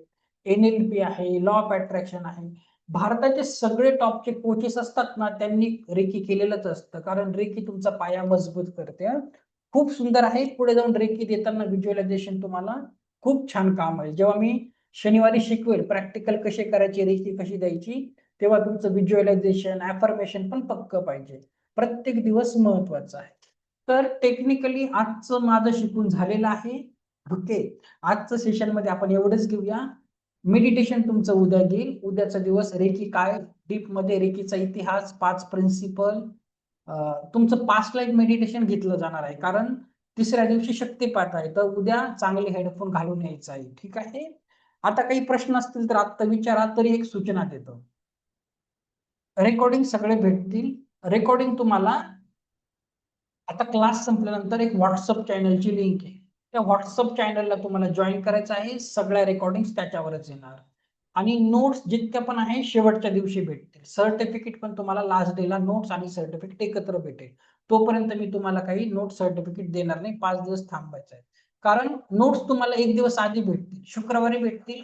NLP आहे, लॉ ऑफ अट्रॅक्शन आहे. भारताचे सगळे टॉपचे कोचेस असतात ना, त्यांनी रेकी केलेलंच असतं, कारण रेकी तुमचा पाया मजबूत करते. खूप सुंदर आहे. पुढे जाऊन रेकी देताना व्हिज्युअलायझेशन तुम्हाला खूप छान काम आहे. जेव्हा मी शनिवारी शिकवेल प्रॅक्टिकल कसे करायचे, रेकी कशी द्यायची, तेव्हा तुमचं व्हिज्युअलायझेशन, ॲफर्मेशन पण पक्क पाहिजे. प्रत्येक दिवस महत्वाचा आहे. तर टेक्निकली आजचं माझं शिकून झालेलं आहे. ओके. आजचं सेशन मध्ये आपण एवढंच घेऊया. मेडिटेशन तुमचं उद्या घेईल. उद्याचा दिवस रेकी काय, डीप मध्ये रेकीचा इतिहास, 5 प्रिन्सिपल, तुमचं पास्ट लाईफ मेडिटेशन घेतलं जाणार आहे, कारण तिसऱ्या दिवशी शक्तिपात आहे. तर उद्या चांगले हेडफोन घालून यायचं आहे. ठीक आहे. आता काही प्रश्न असतील तर आता विचारा, तरी एक सूचना देतो. रेकॉर्डिंग सगळे भेटतील. रेकॉर्डिंग तुम्हाला आता क्लास संपल्यानंतर एक व्हॉट्सअप चॅनलची लिंक आहे, त्या व्हॉट्सअप चॅनलला तुम्हाला जॉईन करायचं आहे. सगळ्या रेकॉर्डिंग त्याच्यावरच येणार, आणि नोट्स जितक्या पण आहे शेवटच्या दिवशी भेटतील. सर्टिफिकेट पण तुम्हाला लास्ट डेला नोट्स आणि सर्टिफिकेट एकत्र भेटेल. तोपर्यंत मी तुम्हाला काही नोट सर्टिफिकेट देणार नाही, 5 दिवस थांबायचं आहे. कारण नोट्स तुम्हाला एक दिवस आधी भेटतील, शुक्रवारी भेटतील,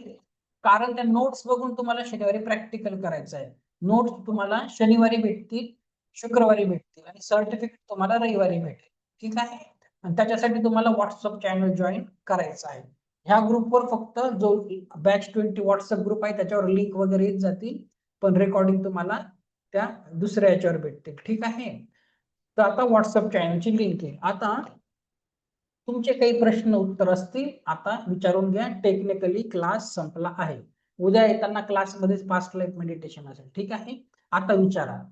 कारण त्या नोट्स बघून तुम्हाला शनिवारी प्रॅक्टिकल करायचं आहे. नोट्स तुम्हाला शनिवारी भेटतील, शुक्रवारी भेटतील, आणि सर्टिफिकेट तुम्हाला रविवारी भेटेल. ठीक आहे. आणि त्याच्यासाठी तुम्हाला व्हॉट्सअप चॅनल जॉईन करायचं आहे. ह्या ग्रुपवर फक्त जो बॅच 20 व्हॉट्सअप ग्रुप आहे त्याच्यावर लिंक वगैरे येत जातील, पण रेकॉर्डिंग तुम्हाला त्या दुसऱ्या याच्यावर भेटतील. ठीक आहे. तर आता व्हॉट्सअप चॅनलची लिंक आहे. आता तुमचे काही प्रश्न उत्तर असतील आता विचारून घ्या. टेक्निकली क्लास संपला आहे. उद्या येताना क्लासमध्येच पास्ट लाईफ मेडिटेशन असेल. ठीक आहे. आता विचारा.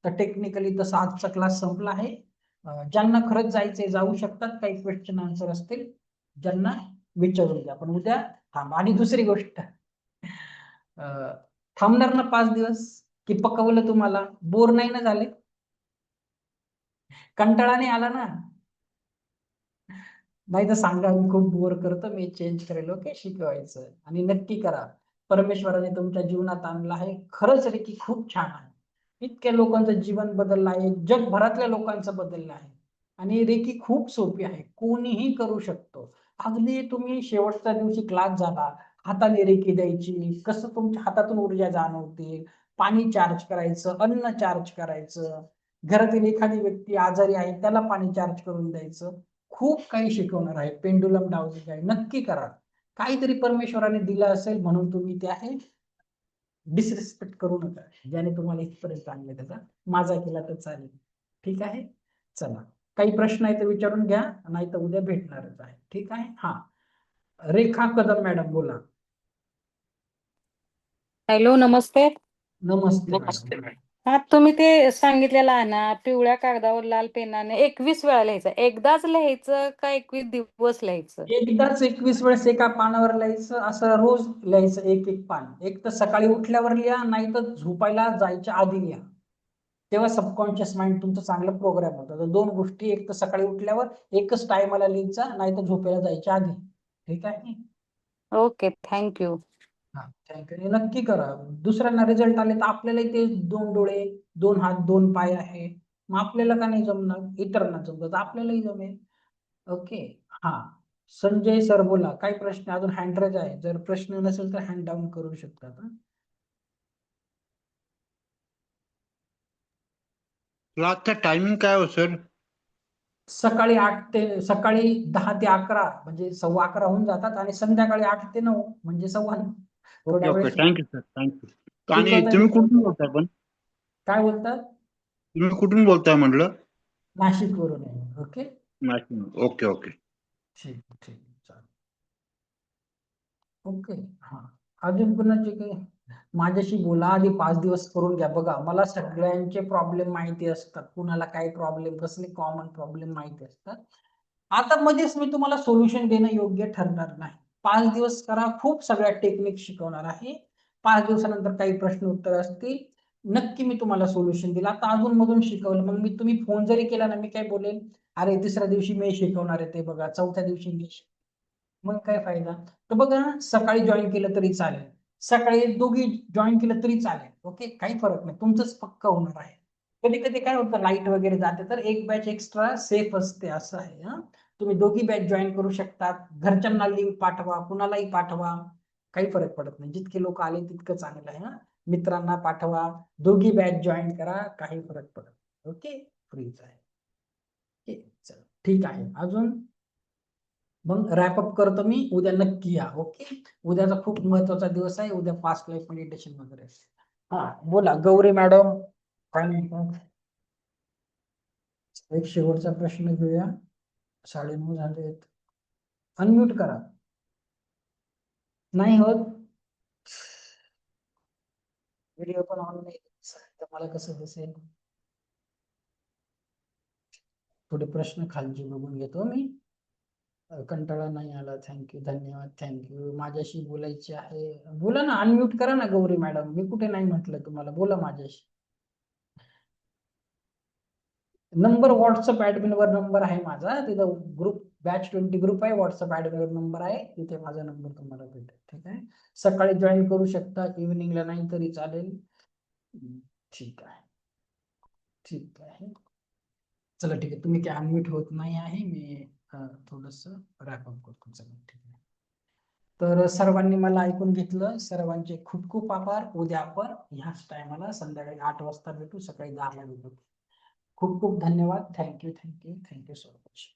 तर टेक्निकली तसा आजचा क्लास संपला आहे. ज्यांना खरंच जायचंय जाऊ शकतात. काही क्वेश्चन आन्सर असतील ज्यांना विचारून घ्या. पण उद्या थांबा. आणि दुसरी गोष्ट, थांबणार ना 5 दिवस, की पकवलं तुम्हाला, बोर नाही ना झाले, कंटाळा नाही आला ना? नाही तर सांगा, मी खूप बोर करतो, मी चेंज करेल. ओके. शिकवायचं, आणि नक्की करा. परमेश्वराने तुमच्या जीवनात आणलं आहे. खरंच रे की खूप छान आहे. इतक्या लोकांचं जीवन बदललं आहे, जगभरातल्या लोकांचं बदललं आहे. आणि रेकी खूप सोपी आहे, कोणीही करू शकतो. अगदी तुम्ही शेवटच्या दिवशी क्लास झाला, हाताने रेकी द्यायची, कसं तुमच्या हातातून ऊर्जा जाणवते, पाणी चार्ज करायचं, अन्न चार्ज करायचं, घरातील एखादी व्यक्ती आजारी आहे त्याला पाणी चार्ज करून द्यायचं. खूप काही शिकवणार आहे. पेंडुलम डाउजिंग आहे, नक्की करा. काहीतरी परमेश्वराने दिलं असेल म्हणून तुम्ही ते आहे डिसरिस्पेक्ट करू नका. ज्याने तुम्हाला इथपर्यंत आणले त्याचा माझा केला तर चालेल. ठीक आहे, चला. काही प्रश्न आहे तर विचारून घ्या, नाही तर उद्या भेटणारच आहे. ठीक आहे. हा, रेखा कदम मॅडम बोला. हॅलो, नमस्ते. नमस्ते मॅडम. हा, तुम्ही ते सांगितलेलं आहे ना, पिवळ्या कागदावर लाल पेनाने 21 वेळा लिहायचं. एकदाच लिहायचं का 21 दिवस लिहायचं? एकदाच 21 वेळेस एका पानावर लिहायचं, असं रोज लिहायचं एक एक पान. एक तर सकाळी उठल्यावर लिहा, नाही तर झोपायला जायच्या आधी लिहा. तेव्हा सबकॉन्शियस माइंड तुमचं चांगलं प्रोग्राम होतं. तर दोन गोष्टी, एक तर सकाळी उठल्यावर एकच टायमाला लिहायचा, नाही तर झोपायला जायच्या आधी. ठीक आहे. Okay, thank you. हा, थँक्यू. नक्की करा. दुसऱ्यांना रिझल्ट आले तर आपल्यालाही ते 2 डोळे, 2 हात, 2 पाय आहे. मग आपल्याला का नाही जमणार? इतरांना जमलं तर आपल्यालाही जमेल. ओके. हा, संजय सर बोला. काय प्रश्न? अजून हँड रेज आहे. जर प्रश्न नसेल तर हँड डाऊन करू शकतात. क्लासचा टायमिंग काय हो सर? सकाळी 10 ते 11 म्हणजे 11:15 होऊन जातात, आणि संध्याकाळी 8 ते 9 म्हणजे 9:15. ओके थोड्या ओके, वेळेस थँक्यू सर, थँक्यू. आणि शिकवता तुम्ही येईल. कुठून बोलताय पण? काय बोलतात? तुम्ही कुठून बोलताय म्हटलं? नाशिक वरून आहे. ओके, नाशिक. Okay okay. ठीक ठीक, चालेल. ओके. हा, अजून कोणाचे काही? माझ्याशी बोला आधी, 5 दिवस करून घ्या. बघा, मला सगळ्यांचे प्रॉब्लेम माहिती असतात, कुणाला काय प्रॉब्लेम, कसले कॉमन प्रॉब्लेम माहिती असतात. आता मध्येच मी तुम्हाला सोल्युशन देणं योग्य ठरणार नाही. 5 दिवस करा, खूप सगळ्या टेक्निक शिकवणार आहे. 5 दिवसानंतर काही प्रश्न उत्तर असतील, नक्की मी तुम्हाला सोल्युशन दिलं. आता अजून मधून शिकवलं, मग मी तुम्ही फोन जरी केला ना, मी काय बोलेन, अरे तिसऱ्या दिवशी मी शिकवणार आहे ते बघा, चौथ्या दिवशी मी मग काय फायदा? तर बघा, सकाळी जॉईन केलं तरी चालेल, सकाळी दोघी जॉईन केलं तरी चालेल. ओके, काही फरक नाही, तुमचंच पक्का होणार आहे. कधी कधी काय होतं, लाईट वगैरे जाते तर एक बॅच एक्स्ट्रा सेफ असते, असं आहे. हा, तुम्ही दोघी बॅच जॉईन करू शकतात. घरच्यांना लिंक पाठवा, कुणालाही पाठवा, काही फरक पडत नाही. जितके लोक आले तितकं चांगलं आहे. हा, मित्रांना पाठवा, दोघी बॅच जॉईन करा, काही फरक पडत नाही. ओके, फ्रीच आहे. ओके, चला, ठीक आहे. अजून मग रॅपअप करतो मी. उद्या नक्की या. ओके, उद्याचा खूप महत्वाचा दिवस आहे. उद्या फास्ट लाईफ मेडिटेशन वगैरे. हा, बोला गौरी मॅडम, काय म्हणतात? एक शेवटचा प्रश्न घेऊया. 9:30 झालेत. अनम्यूट करा. नाही होत. व्हिडिओ पण ऑन नाही तर मला कसं दिसेल? थोडे प्रश्न खालचे बघून घेतो मी. कंटाळा नाही आला. थँक्यू, धन्यवाद, थँक्यू. माझ्याशी बोलायचे आहे, बोला ना. अनम्यूट करा ना गौरी मॅडम. मी कुठे नाही म्हटलं तुम्हाला, बोला माझ्याशी. नंबर व्हॉट्सअप ऍडमिन वर नंबर आहे माझा, तिथं ग्रुप बॅच 20 ग्रुप आहे, व्हॉट्सअप ऍडमिन वर नंबर आहे, तिथे माझा नंबर तुम्हाला भेटेल. ठीक आहे, सकाळी जॉईन करू शकता, इव्हिनिंगला नाही तरी चालेल. ठीक आहे, ठीक आहे. चला, ठीक आहे. तुम्ही काय अनम्यूट होत नाही आहे, मी थोडस रॅपअप करतो. चला, ठीक आहे. तर सर्वांनी मला ऐकून घेतलं, सर्वांचे खूप खूप आभार. उद्या आपण ह्याच टायमाला संध्याकाळी 8 वाजता भेटू, सकाळी 10 ला भेटू. खूप खूप धन्यवाद. Thank you, thank you, thank you so much.